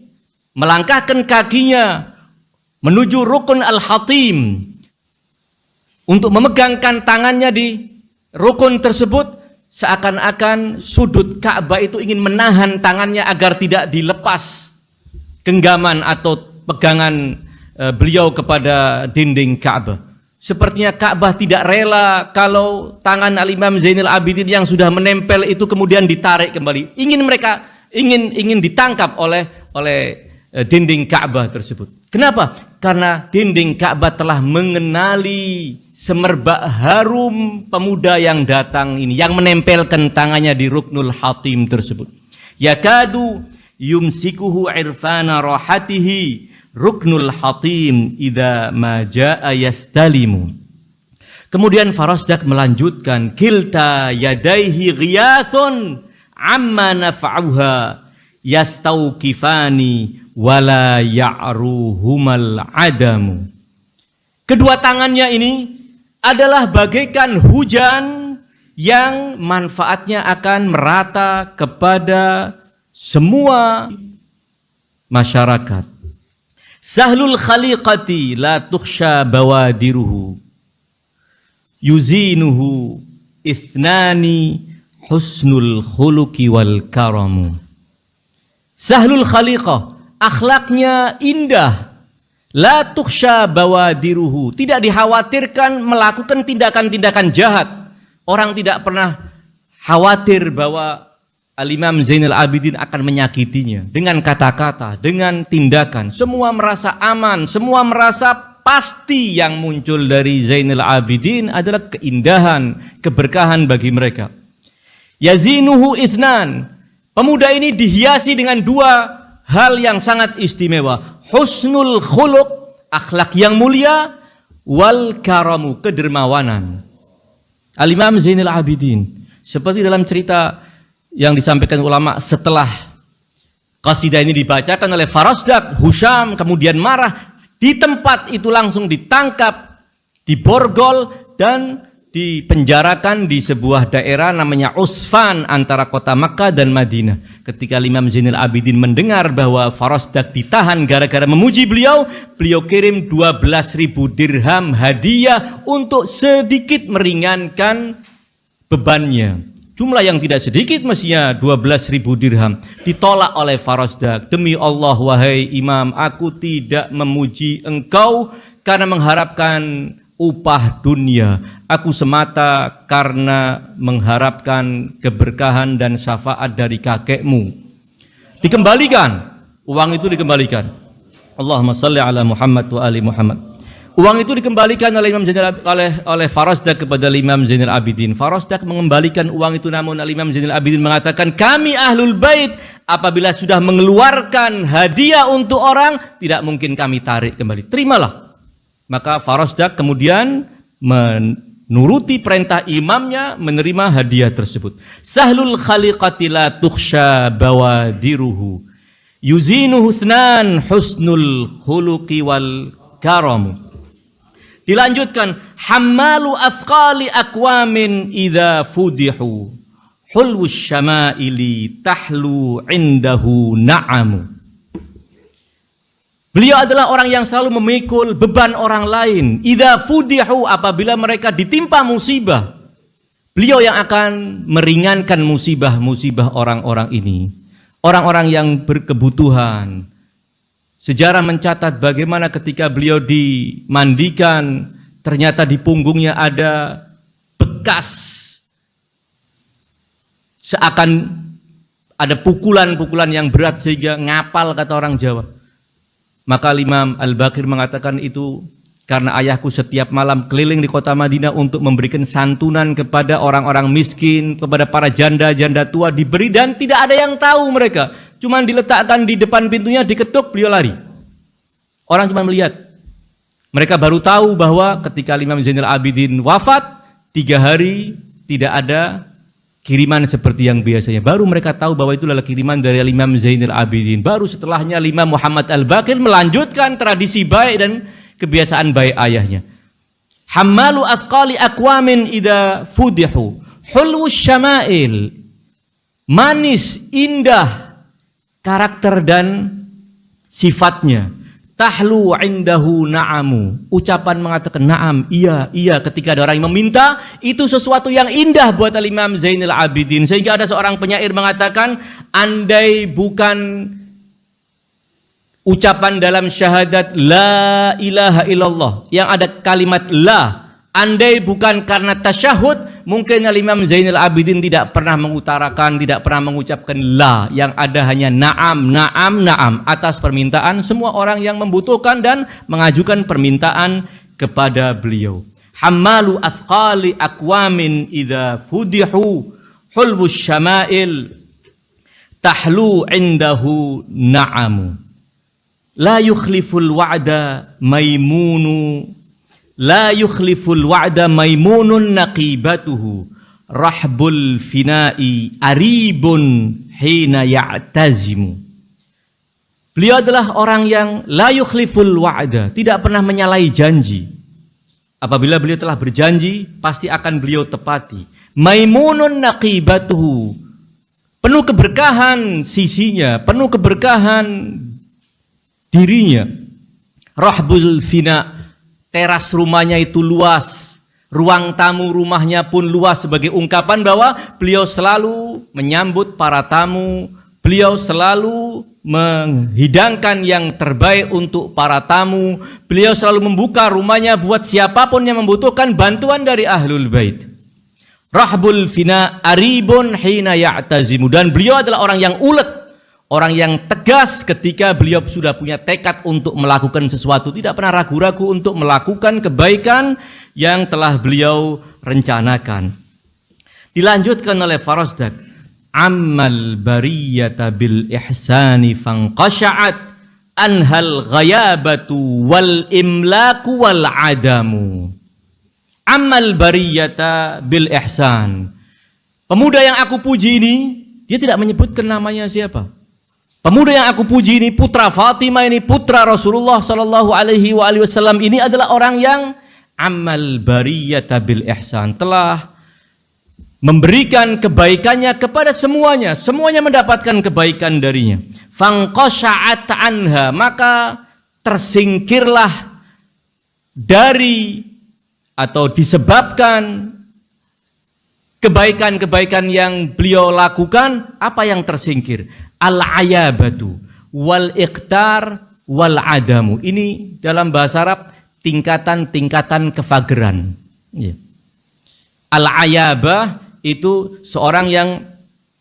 melangkahkan kakinya menuju rukun al-hatim untuk memegangkan tangannya di rukun tersebut, seakan-akan sudut Ka'bah itu ingin menahan tangannya agar tidak dilepas genggaman atau pegangan beliau kepada dinding Ka'bah. Sepertinya Ka'bah tidak rela kalau tangan Al-Imam Zainal Abidin yang sudah menempel itu kemudian ditarik kembali. Ingin ditangkap oleh dinding Ka'bah tersebut. Kenapa? Karena dinding Ka'bah telah mengenali semerbak harum pemuda yang datang ini, yang menempelkan tangannya di ruknul hatim tersebut. Yakadu yumsikuhu irfana rahatihi ruknul hatim idza ma jaa yastalimu. Kemudian Farosdak melanjutkan, kilta yadaihi ghiyathun amma naf'uha yastauqifani wala ya'ruhumal adamu. Kedua tangannya ini adalah bagaikan hujan yang manfaatnya akan merata kepada semua masyarakat. Sahlul khaliqati la tukhsha bawadiruhu yuzinuhu ithnani husnul khuluqi wal karamu. Sahlul khaliqah, akhlaknya indah. La tukhsha bawadiruhu, tidak dikhawatirkan melakukan tindakan-tindakan jahat. Orang tidak pernah khawatir bahwa Al-Imam Zainal Abidin akan menyakitinya dengan kata-kata, dengan tindakan. Semua merasa aman, semua merasa pasti yang muncul dari Zainal Abidin adalah keindahan, keberkahan bagi mereka. Yazinuhu ithnan, pemuda ini dihiasi dengan dua hal yang sangat istimewa. Husnul khuluq, akhlak yang mulia, wal karamu, kedermawanan. Al-Imam Zainal Abidin, seperti dalam cerita yang disampaikan ulama setelah qasidah ini dibacakan oleh Farosdak, Husyam kemudian marah, di tempat itu langsung ditangkap, diborgol dan dipenjarakan di sebuah daerah namanya Usfan antara kota Makkah dan Madinah. Ketika Imam Zainal Abidin mendengar bahwa Farosdak ditahan gara-gara memuji beliau, beliau kirim 12.000 dirham hadiah untuk sedikit meringankan bebannya. jumlah yang tidak sedikit, mestinya 12.000 dirham, ditolak oleh Farosdak. Demi Allah wahai imam, aku tidak memuji engkau karena mengharapkan upah dunia. Aku semata karena mengharapkan keberkahan dan syafaat dari kakekmu. Dikembalikan, uang itu dikembalikan. Allahumma salli ala Muhammad wa ali Muhammad. Uang itu dikembalikan oleh Imam Zainal oleh Farosdak kepada Imam Zainal Abidin. Farosdak mengembalikan uang itu, namun Imam Zainal Abidin mengatakan, kami ahlul bait apabila sudah mengeluarkan hadiah untuk orang, tidak mungkin kami tarik kembali. Terimalah. Maka Farosdak kemudian menuruti perintah imamnya, menerima hadiah tersebut. Sahlul khaliqati la tukhsha bawadiruhu, yuzinuhu thnan husnul khuluqi wal karamu. Dilanjutkan, hammalu athqali aqwamin idza fudihu, hulwus syama'ili tahlu indahu na'amu. Beliau adalah orang yang selalu memikul beban orang lain. Idza fudihu, apabila mereka ditimpa musibah, beliau yang akan meringankan musibah-musibah orang-orang ini. Orang-orang yang berkebutuhan. Sejarah mencatat bagaimana ketika beliau dimandikan, ternyata di punggungnya ada bekas, seakan ada pukulan-pukulan yang berat sehingga ngapal, kata orang Jawa. Maka Imam Al-Baqir mengatakan itu karena ayahku setiap malam keliling di kota Madinah untuk memberikan santunan kepada orang-orang miskin, kepada para janda-janda tua, diberi dan tidak ada yang tahu mereka. Cuman diletakkan di depan pintunya, diketuk, beliau lari. Orang cuma melihat. Mereka baru tahu bahwa ketika Imam Zainal Abidin wafat, 3 hari tidak ada kiriman seperti yang biasanya. Baru mereka tahu bahwa itu adalah kiriman dari Imam Zainal Abidin. Baru setelahnya Imam Muhammad Al-Baqir melanjutkan tradisi baik dan kebiasaan baik ayahnya. Hammalu athqali aqwamin idza fudihu, hulwus syama'il, manis, indah karakter dan sifatnya. Tahlu indahu na'amu, ucapan mengatakan na'am, iya, iya, ketika ada orang yang meminta, itu sesuatu yang indah buat Imam Zainal Abidin. Sehingga ada seorang penyair mengatakan, andai bukan ucapan dalam syahadat la ilaha illallah yang ada kalimat la, andai bukan karena tasyahud, mungkin Imam Zainal Abidin tidak pernah mengutarakan, tidak pernah mengucapkan la, yang ada hanya na'am, na'am, na'am atas permintaan semua orang yang membutuhkan dan mengajukan permintaan kepada beliau. Hammalu athqali aqwamin idza fudihu, hulwus syama'il tahlu indahu na'amu. La yukhliful wa'da maimunu, la yukhliful wa'da maimunun naqibatuhu, rahbul fina'i aribun hina ya'tazimu. Beliau adalah orang yang la yukhliful wa'da, tidak pernah menyalahi janji. Apabila beliau telah berjanji, pasti akan beliau tepati. Maimunun naqibatuhu, penuh keberkahan sisinya, penuh keberkahan dirinya. Rahbul fina, teras rumahnya itu luas, ruang tamu rumahnya pun luas, sebagai ungkapan bahwa beliau selalu menyambut para tamu, beliau selalu menghidangkan yang terbaik untuk para tamu, beliau selalu membuka rumahnya buat siapapun yang membutuhkan bantuan dari ahlul bait. Rahbul fina aribun hina ya'tazimu, dan beliau adalah orang yang ulet, orang yang tegas ketika beliau sudah punya tekad untuk melakukan sesuatu, tidak pernah ragu-ragu untuk melakukan kebaikan yang telah beliau rencanakan. Dilanjutkan oleh Farosdak, ammal bariyata bil ihsani fanqasha'at anhal ghayabatu wal imlaku wal adamu. Ammal bariyata bil ihsan, pemuda yang aku puji ini, dia tidak menyebutkan namanya siapa. Pemuda yang aku puji ini, putra Fatimah ini, putra Rasulullah sallallahu alaihi wasallam ini adalah orang yang amal bariyata bil ihsan, telah memberikan kebaikannya kepada semuanya, semuanya mendapatkan kebaikan darinya. Fangqasha'at anha, maka tersingkirlah dari atau disebabkan kebaikan-kebaikan yang beliau lakukan, apa yang tersingkir? Al-ayabatu wal iqtar wal adamu. Ini dalam bahasa Arab tingkatan-tingkatan kefageran. Ya. Al-ayabah itu seorang yang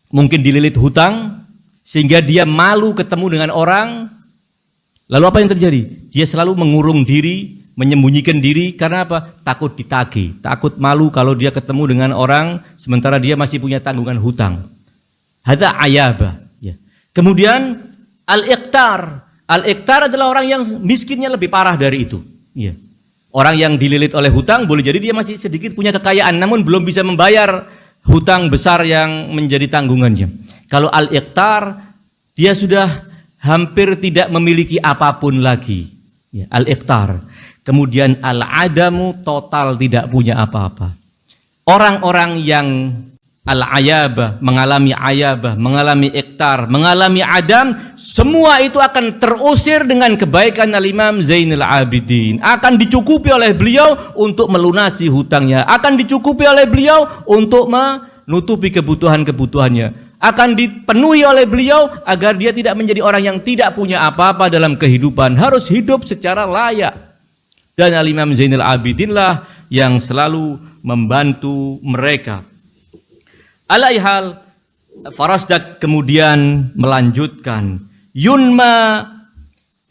mungkin dililit hutang sehingga dia malu ketemu dengan orang. Lalu apa yang terjadi? Dia selalu mengurung diri, menyembunyikan diri karena apa? Takut ditagih, takut malu kalau dia ketemu dengan orang sementara dia masih punya tanggungan hutang. Hadza ayabah. Ya. Kemudian al-iqtar. Al-iqtar adalah orang yang miskinnya lebih parah dari itu. Ya. Orang yang dililit oleh hutang boleh jadi dia masih sedikit punya kekayaan namun belum bisa membayar hutang besar yang menjadi tanggungannya. Kalau al-iqtar dia sudah hampir tidak memiliki apapun lagi. Ya, al-iqtar. Kemudian al-adamu total tidak punya apa-apa. Orang-orang yang al-ayabah, mengalami ayabah, mengalami iqtar, mengalami adam, semua itu akan terusir dengan kebaikan al-Imam Zainul Abidin. Akan dicukupi oleh beliau untuk melunasi hutangnya. Akan dicukupi oleh beliau untuk menutupi kebutuhan-kebutuhannya. Akan dipenuhi oleh beliau agar dia tidak menjadi orang yang tidak punya apa-apa dalam kehidupan. Harus hidup secara layak. Dan al-Imam Zainul Abidin lah yang selalu membantu mereka. Alaihal, Farasdak kemudian melanjutkan, yunma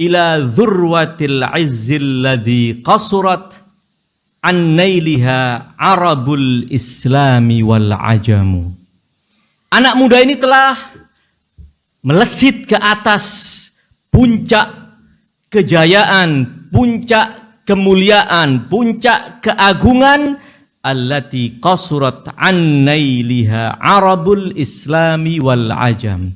ila dzurwatil izzil ladzi qasurat an nailiha arabul islami wal ajamu. Anak muda ini telah melesit ke atas puncak kejayaan, puncak kemuliaan, puncak keagungan allati qasurat an nailiha arabul islami wal ajam.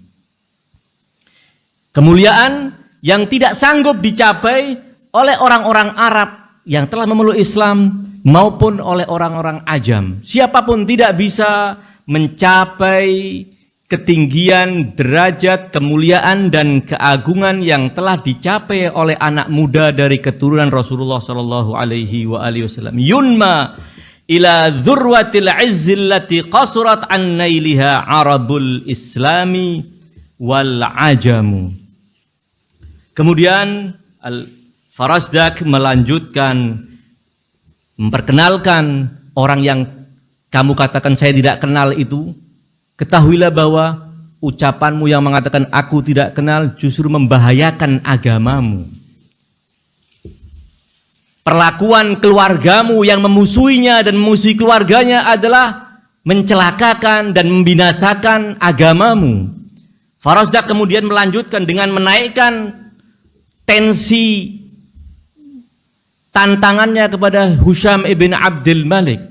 Kemuliaan yang tidak sanggup dicapai oleh orang-orang Arab yang telah memeluk Islam maupun oleh orang-orang ajam. Siapapun tidak bisa mencapai ketinggian, derajat, kemuliaan dan keagungan yang telah dicapai oleh anak muda dari keturunan Rasulullah sallallahu alaihi wasallam. Yunma ila dzurwatil izzil lati qasurat an nailiha arabul islami wal ajamu. Kemudian Farasdak melanjutkan memperkenalkan orang yang kamu katakan saya tidak kenal itu. Ketahuilah bahwa ucapanmu yang mengatakan aku tidak kenal justru membahayakan agamamu. Perlakuan keluargamu yang memusuhinya dan memusuhi keluarganya adalah mencelakakan dan membinasakan agamamu. Farasdak kemudian melanjutkan dengan menaikkan tensi tantangannya kepada Husham ibn Abdul Malik.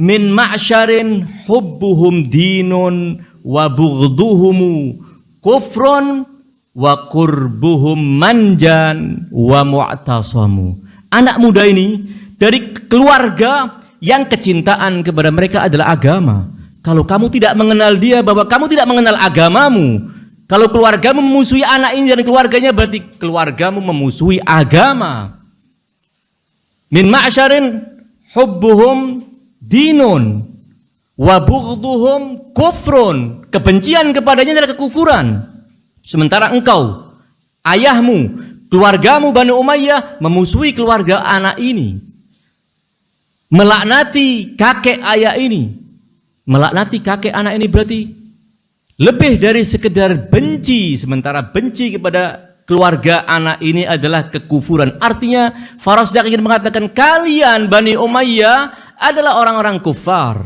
Min ma'syarin hubbuhum dinun wa bughduhumu kufrun wa qurbuhum manjan wa mu'tasamu. Anak muda ini dari keluarga yang kecintaan kepada mereka adalah agama. Kalau kamu tidak mengenal dia, bahwa kamu tidak mengenal agamamu. Kalau keluargamu memusuhi anak ini dan keluarganya, berarti keluargamu memusuhi agama. Min ma'syarin hubbuhum dinun wa bughduhum kufrun. Kebencian kepadanya adalah kekufuran. Sementara engkau, ayahmu, keluargamu Bani Umayyah memusuhi keluarga anak ini, melaknati kakek ayah ini, melaknati kakek anak ini, berarti lebih dari sekedar benci. Sementara benci kepada keluarga anak ini adalah kekufuran. Artinya Farasdak ingin mengatakan kalian Bani Umayyah adalah orang-orang kufar.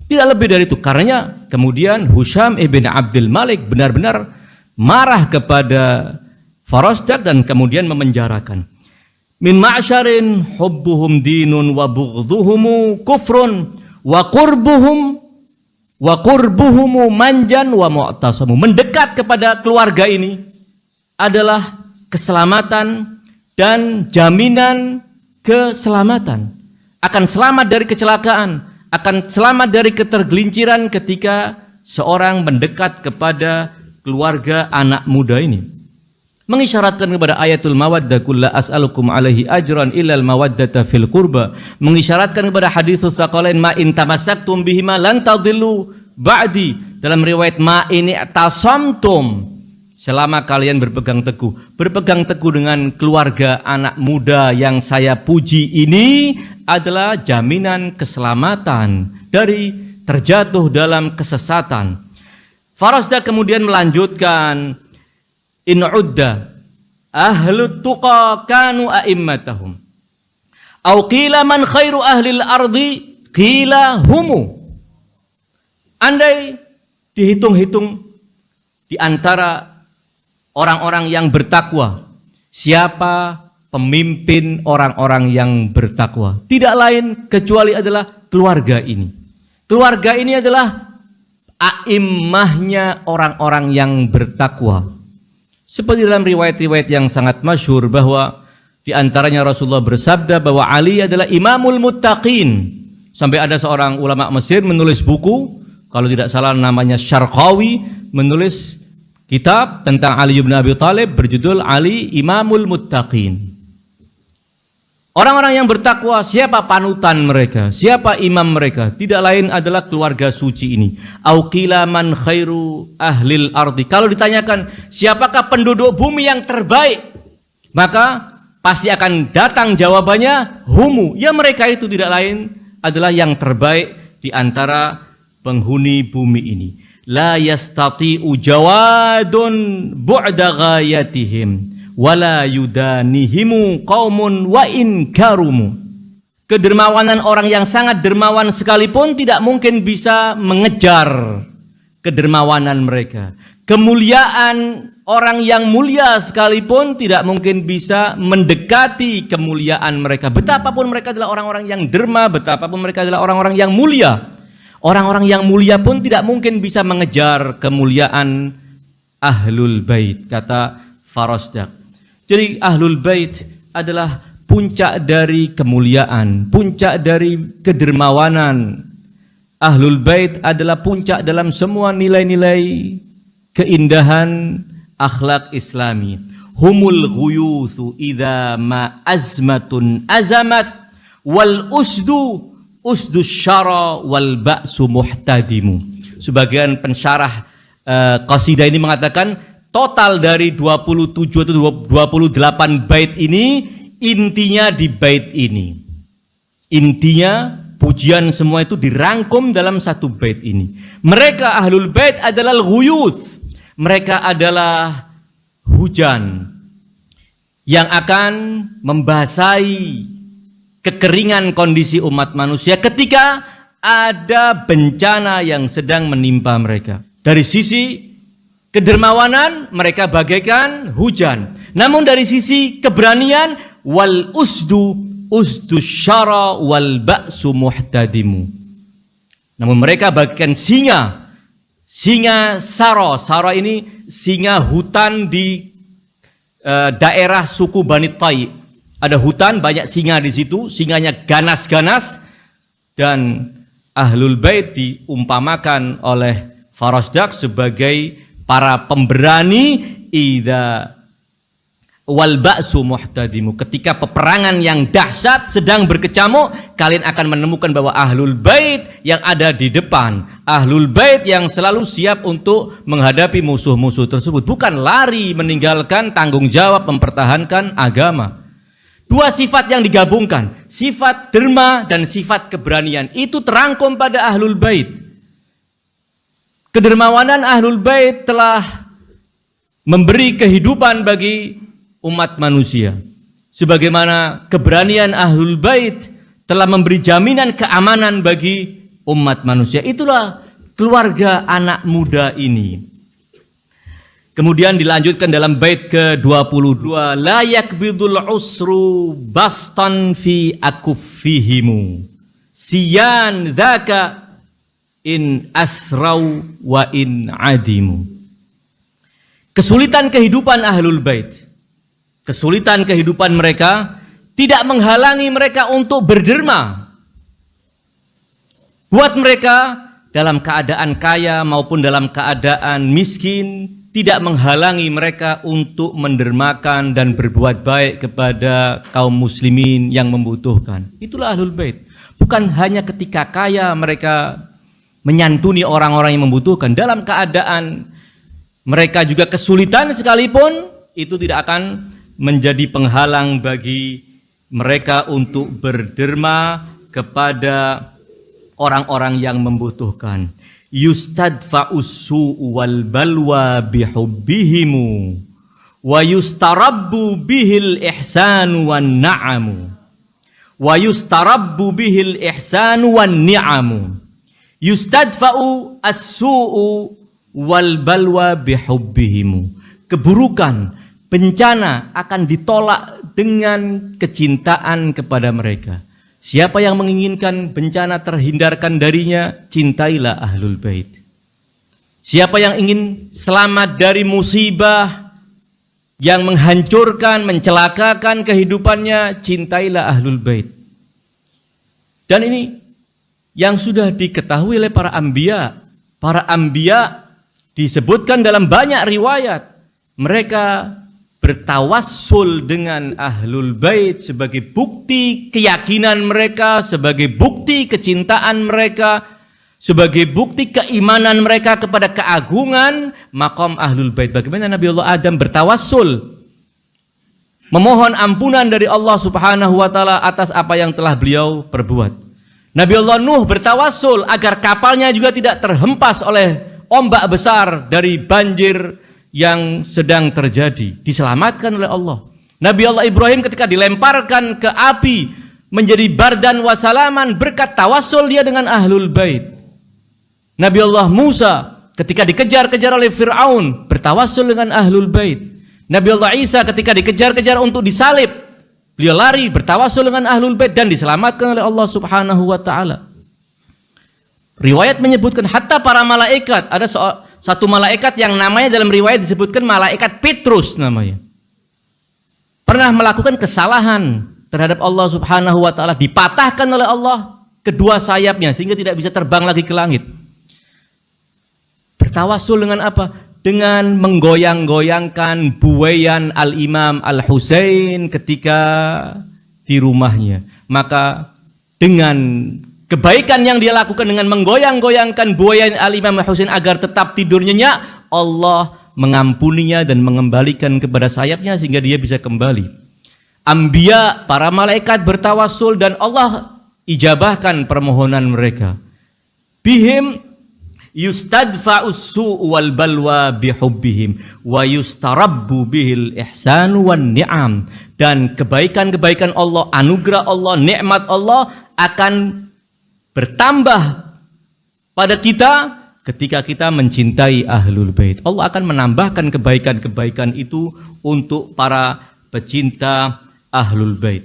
Tidak lebih dari itu. Karena kemudian Husham ibn Abdul Malik benar-benar marah kepada Farasdak dan kemudian memenjarakan. Min ma'syarin hubbuhum dinun wa bughduhumu kufrun wa qurbuhumu manjan wa mu'tasamu. Mendekat kepada keluarga ini adalah keselamatan dan jaminan keselamatan. Akan selamat dari kecelakaan, akan selamat dari ketergelinciran ketika seorang mendekat kepada keluarga anak muda ini. mengisyaratkan kepada ayatul mawaddah, qul la as'alukum alaihi ajran illal mawaddata fil qurba, mengisyaratkan kepada haditsus tsaqalain ma in tamassaktum bihima lan tadillu ba'di, dalam riwayat ma ini tasamtum, selama kalian berpegang teguh dengan keluarga anak muda yang saya puji ini adalah jaminan keselamatan dari terjatuh dalam kesesatan. Farasdak kemudian melanjutkan, in udda ahlut tuqa kanu a'immatahum au qila man khairu ahlil ardi qila humu. Andai dihitung-hitung di antara orang-orang yang bertakwa, siapa pemimpin orang-orang yang bertakwa? Tidak lain kecuali adalah keluarga ini. Keluarga ini adalah a'immahnya orang-orang yang bertakwa. Seperti dalam riwayat-riwayat yang sangat masyhur bahwa di antaranya Rasulullah bersabda bahwa Ali adalah imamul muttaqin. Sampai ada seorang ulama Mesir menulis buku, kalau tidak salah namanya Syarqawi, menulis kitab tentang Ali bin Abi Thalib berjudul Ali Imamul Muttaqin. Orang-orang yang bertakwa, siapa panutan mereka? Siapa imam mereka? Tidak lain adalah keluarga suci ini. Au qila man khairu ahlil ardi. Kalau ditanyakan siapakah penduduk bumi yang terbaik, maka pasti akan datang jawabannya humu. Ya mereka itu tidak lain adalah yang terbaik di antara penghuni bumi ini. La yastati'u jawadun bu'da ghayatihim wala yudanihimu qaumun wa in karumu. Kedermawanan orang yang sangat dermawan sekalipun tidak mungkin bisa mengejar kedermawanan mereka. Kemuliaan orang yang mulia sekalipun tidak mungkin bisa mendekati kemuliaan mereka. Betapapun mereka adalah orang-orang yang derma, betapapun mereka adalah orang-orang yang mulia, orang-orang yang mulia pun tidak mungkin bisa mengejar kemuliaan ahlul bait, kata Farasdak. Jadi ahlul bait adalah puncak dari kemuliaan, puncak dari kedermawanan. Ahlul bait adalah puncak dalam semua nilai-nilai keindahan akhlak Islami. Humul ghuyuthu idza ma azmatun azamat wal usdu syara wal ba'su muhtadimu. Sebagian pensyarah qasidah ini mengatakan total dari 27 atau 28 bait ini intinya di bait ini. Intinya pujian semua itu dirangkum dalam satu bait ini. Mereka ahlul bait adalah ghuyuth. Mereka adalah hujan yang akan membasahi kekeringan kondisi umat manusia ketika ada bencana yang sedang menimpa mereka. Dari sisi kedermawanan mereka bagaikan hujan. Namun dari sisi keberanian wal usdu syara wal ba'su muhtadimu. Namun mereka bagaikan singa. Singa saro. Saro ini singa hutan di daerah suku Bani Tai. Ada hutan, banyak singa di situ. Singanya ganas-ganas. Dan ahlul bait diumpamakan oleh Farasdak sebagai para pemberani idza wal ba'su muhtadimu. Ketika peperangan yang dahsyat sedang berkecamuk, kalian akan menemukan bahwa ahlul bait yang ada di depan, ahlul bait yang selalu siap untuk menghadapi musuh-musuh tersebut, bukan lari meninggalkan tanggung jawab mempertahankan agama. Dua sifat yang digabungkan, sifat derma dan sifat keberanian, itu terangkum pada ahlul bait. Kedermawanan ahlul bait telah memberi kehidupan bagi umat manusia. Sebagaimana keberanian ahlul bait telah memberi jaminan keamanan bagi umat manusia. Itulah keluarga anak muda ini. Kemudian dilanjutkan dalam bait ke-22, la yakbidul usru bastan fi akuffihimu siyan dzaka in asrau wa in adimu. Kesulitan kehidupan ahlul bait, kesulitan kehidupan mereka tidak menghalangi mereka untuk berderma. Buat mereka dalam keadaan kaya maupun dalam keadaan miskin, tidak menghalangi mereka untuk mendermakan dan berbuat baik kepada kaum muslimin yang membutuhkan. Itulah Ahlul Bait. Bukan hanya ketika kaya mereka menyantuni orang-orang yang membutuhkan, dalam keadaan mereka juga kesulitan sekalipun, itu tidak akan menjadi penghalang bagi mereka untuk berderma kepada orang-orang yang membutuhkan. Yustadfa'us su'u wal balwa bihubbihimu wa yustarabbu bihil ihsanu wan na'amu wa yustarabbu bihil ihsanu wan ni'amu. Yustadfa'u as-su'u wal balwa bihubbihimu. Keburukan, bencana akan ditolak dengan kecintaan kepada mereka. Siapa yang menginginkan bencana terhindarkan darinya, cintailah Ahlul Bait. Siapa yang ingin selamat dari musibah yang menghancurkan, mencelakakan kehidupannya, cintailah Ahlul Bait. Dan ini yang sudah diketahui oleh para anbiya. Para anbiya disebutkan dalam banyak riwayat, mereka bertawassul dengan Ahlul Bait sebagai bukti keyakinan mereka, sebagai bukti kecintaan mereka, sebagai bukti keimanan mereka kepada keagungan maqam Ahlul Bait. Bagaimana Nabi Allah Adam bertawassul, memohon ampunan dari Allah Subhanahu wa taala atas apa yang telah beliau perbuat. Nabi Allah Nuh bertawassul agar kapalnya juga tidak terhempas oleh ombak besar dari banjir yang sedang terjadi, diselamatkan oleh Allah. Nabi Allah Ibrahim ketika dilemparkan ke api menjadi bardan wasalaman berkat tawassul dia dengan Ahlul Bait. Nabi Allah Musa ketika dikejar-kejar oleh Fir'aun bertawassul dengan Ahlul Bait. Nabi Allah Isa ketika dikejar-kejar untuk disalib, beliau lari bertawassul dengan Ahlul Bait dan diselamatkan oleh Allah Subhanahu wa taala. Riwayat menyebutkan hatta para malaikat, ada satu malaikat yang namanya dalam riwayat disebutkan malaikat Petrus namanya, pernah melakukan kesalahan terhadap Allah Subhanahu wa taala, dipatahkan oleh Allah kedua sayapnya sehingga tidak bisa terbang lagi ke langit. Bertawassul dengan apa? Dengan menggoyang-goyangkan buayan Al-Imam Al-Husain ketika di rumahnya. Maka dengan kebaikan yang dia lakukan dengan menggoyang-goyangkan buayan Al-Imam Al-Husain agar tetap tidur nyenyak, Allah mengampuninya dan mengembalikan kepada sayapnya sehingga dia bisa kembali. Anbiya, para malaikat bertawassul dan Allah ijabahkan permohonan mereka. Bihim yustadfa'us su'u wal balwa bihubbihim wa yustarabbu bihil ihsanu wan ni'am. Dan kebaikan-kebaikan Allah, anugerah Allah, nikmat Allah akan bertambah pada kita ketika kita mencintai Ahlul Bait. Allah akan menambahkan kebaikan-kebaikan itu untuk para pecinta Ahlul Bait.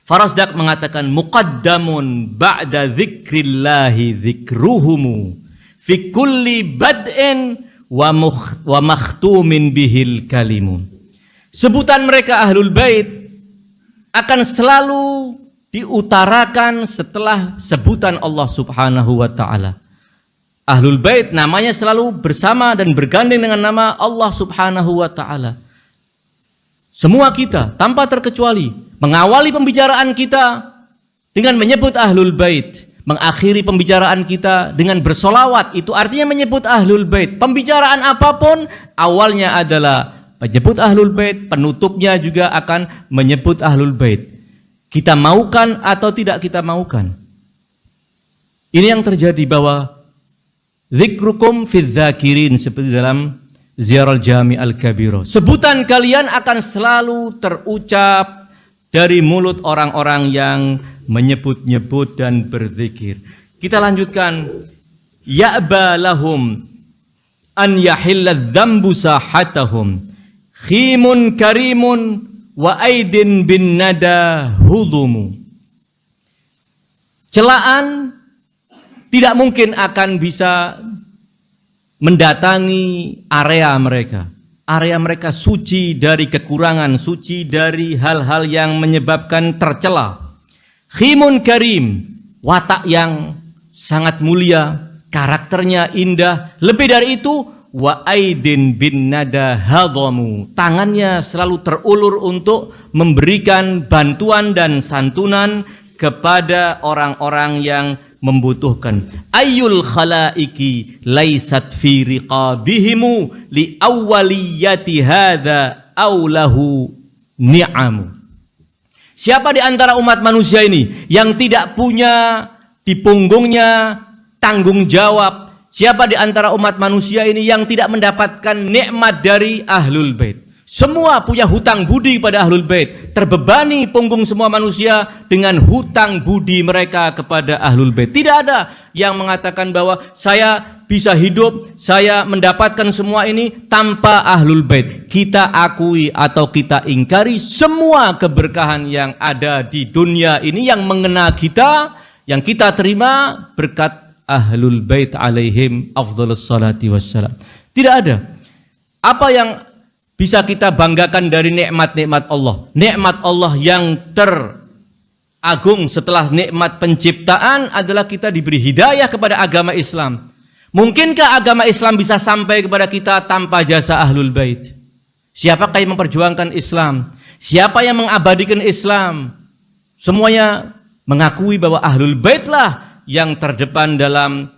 Farasdak mengatakan muqaddamun ba'da dzikrillahi dzikruhumu fi kulli bad'in wa makhtumin bihil kalimun. Sebutan mereka Ahlul Bait akan selalu diutarakan setelah sebutan Allah Subhanahu wa taala. Ahlul Bait namanya selalu bersama dan bergandeng dengan nama Allah Subhanahu wa taala. Semua kita tanpa terkecuali mengawali pembicaraan kita dengan menyebut Ahlul Bait, mengakhiri pembicaraan kita dengan bersolawat, itu artinya menyebut Ahlul Bait. Pembicaraan apapun awalnya adalah menyebut Ahlul Bait, penutupnya juga akan menyebut Ahlul Bait. Kita maukan atau tidak kita maukan. Ini yang terjadi bahwa zikrukum fidz zakirin, seperti dalam Ziarah Jami' Al-Kabira. Sebutan kalian akan selalu terucap dari mulut orang-orang yang menyebut-nyebut dan berzikir. Kita lanjutkan. Ya'ba lahum an yahilla dzambu sahatahum khimun karimun wa aidin bin nada hudumu. Celaan tidak mungkin akan bisa mendatangi area mereka. Area mereka suci dari kekurangan, suci dari hal-hal yang menyebabkan tercela. Khimun karim, watak yang sangat mulia, karakternya indah. Lebih dari itu, wa aidin bin nada hadamu. Tangannya selalu terulur untuk memberikan bantuan dan santunan kepada orang-orang yang membutuhkan. Ayyul khalaiki laisat fi riqabihimu li awwaliyati hadza aw lahu ni'amu. Siapa di antara umat manusia ini yang tidak punya di punggungnya tanggung jawab? Siapa di antara umat manusia ini yang tidak mendapatkan nikmat dari Ahlul Bait? Semua punya hutang budi kepada Ahlul Bait. Terbebani punggung semua manusia dengan hutang budi mereka kepada Ahlul Bait. Tidak ada yang mengatakan bahwa saya bisa hidup, saya mendapatkan semua ini tanpa Ahlul Bait. Kita akui atau kita ingkari semua keberkahan yang ada di dunia ini yang mengena kita, yang kita terima berkat Ahlul Bait alaihim afdhalus salati wassalam. Tidak ada. Apa yang bisa kita banggakan dari nikmat-nikmat Allah? Nikmat Allah yang teragung setelah nikmat penciptaan adalah kita diberi hidayah kepada agama Islam. Mungkinkah agama Islam bisa sampai kepada kita tanpa jasa Ahlul Bait? Siapakah yang memperjuangkan Islam? Siapa yang mengabadikan Islam? Semuanya mengakui bahwa Ahlul Bait lah yang terdepan dalam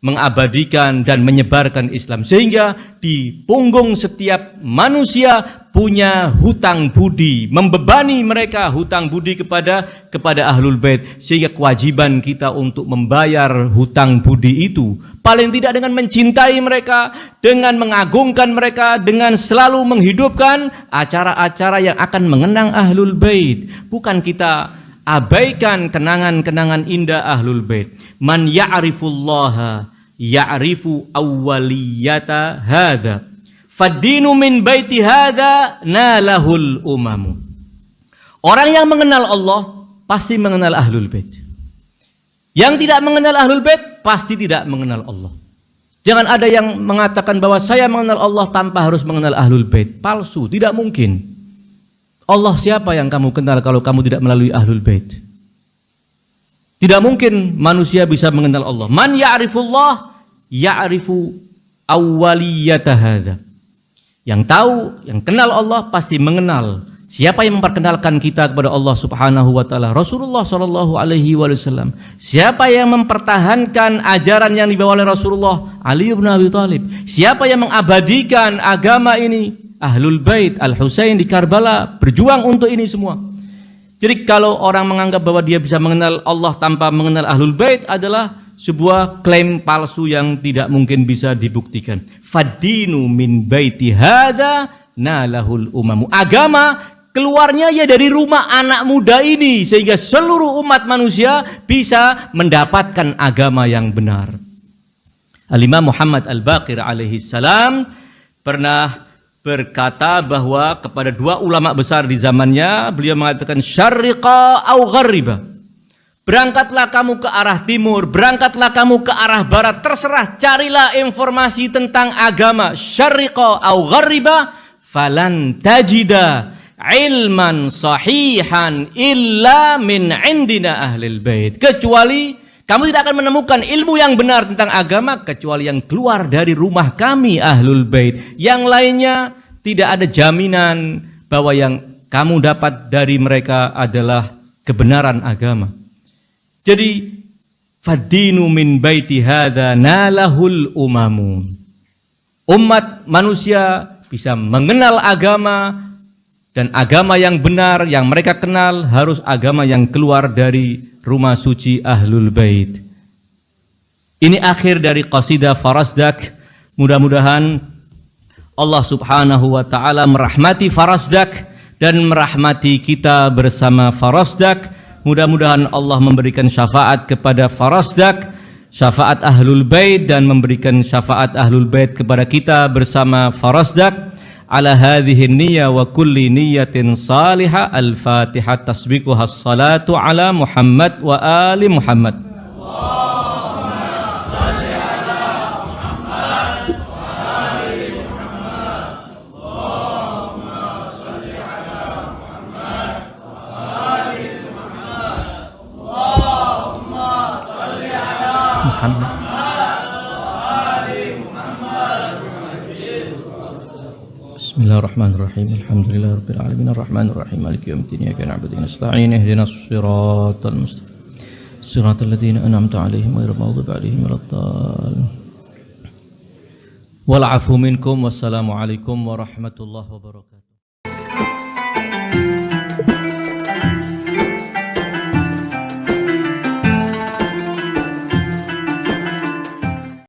mengabadikan dan menyebarkan Islam. Sehingga di punggung setiap manusia punya hutang budi, membebani mereka hutang budi kepada Ahlul Bait. Sehingga kewajiban kita untuk membayar hutang budi itu paling tidak dengan mencintai mereka, dengan mengagungkan mereka, dengan selalu menghidupkan acara-acara yang akan mengenang Ahlul Bait. Bukan kita abaikan kenangan-kenangan indah Ahlul Bait. Man ya'rifullaha ya'rifu awwaliyata hadza. Fad-dinu min baiti hadza nalahul umamu. Orang yang mengenal Allah pasti mengenal Ahlul Bait. Yang tidak mengenal Ahlul Bait pasti tidak mengenal Allah. Jangan ada yang mengatakan bahwa saya mengenal Allah tanpa harus mengenal Ahlul Bait. Palsu, tidak mungkin. Allah siapa yang kamu kenal kalau kamu tidak melalui Ahlul Bait? Tidak mungkin manusia bisa mengenal Allah. Man ya'rifullah ya'rifu awwaliyata hadza. Yang tahu, yang kenal Allah pasti mengenal. Siapa yang memperkenalkan kita kepada Allah Subhanahu wa taala? Rasulullah sallallahu alaihi wasallam. Siapa yang mempertahankan ajaran yang dibawa oleh Rasulullah? Ali bin Abi Thalib. Siapa yang mengabadikan agama ini? Ahlul Bait, Al-Husain di Karbala berjuang untuk ini semua. Jadi kalau orang menganggap bahwa dia bisa mengenal Allah tanpa mengenal Ahlul Bait adalah sebuah klaim palsu yang tidak mungkin bisa dibuktikan. Fad-dinu min baiti hadza nalahul umamu. Agama keluarnya ya dari rumah anak muda ini sehingga seluruh umat manusia bisa mendapatkan agama yang benar. Al-Imam Muhammad Al-Baqir alaihi salam pernah berkata bahwa kepada dua ulama besar di zamannya, beliau mengatakan syarriqa au gharriba. Berangkatlah kamu ke arah timur, berangkatlah kamu ke arah barat, terserah, carilah informasi tentang agama. Syarriqa au gharriba falan tajida ilman sahihan illa min indina ahlil bait. Kecuali kamu tidak akan menemukan ilmu yang benar tentang agama kecuali yang keluar dari rumah kami Ahlul Bait. Yang lainnya tidak ada jaminan bahwa yang kamu dapat dari mereka adalah kebenaran agama. Jadi fadinu min baiti hadza nalahul umamu. Umat manusia bisa mengenal agama dan agama yang benar yang mereka kenal harus agama yang keluar dari rumah suci Ahlul Bait. Ini akhir dari qasidah Farasdak. Mudah-mudahan Allah Subhanahu wa taala merahmati Farasdak dan merahmati kita bersama Farasdak. Mudah-mudahan Allah memberikan syafaat kepada Farasdak, syafaat Ahlul Bait dan memberikan syafaat Ahlul Bait kepada kita bersama Farasdak. Ala hadhihi niyya wa kulli niyyatin salihah. Al-Fatihah tasbiquha as-salatu ala Muhammad wa ali Muhammad. Allahumma salli ala Muhammad wa ali Muhammad. Allahumma salli ala Muhammad wa ali Muhammad. Allahumma salli ala Muhammad wa ali Muhammad. Bismillahirrahmanirrahim. Alhamdulillahirabbil alamin arrahmanir rahim maliki yaumiddin iyyaka na'budu wa nasta'in ihdinas siratal mustaqim siratal ladzina an'amta 'alaihim ghairil maghdubi 'alaihim waladdallin. Wal 'afu minkum wassalamu alaikum warahmatullahi wabarakatuh.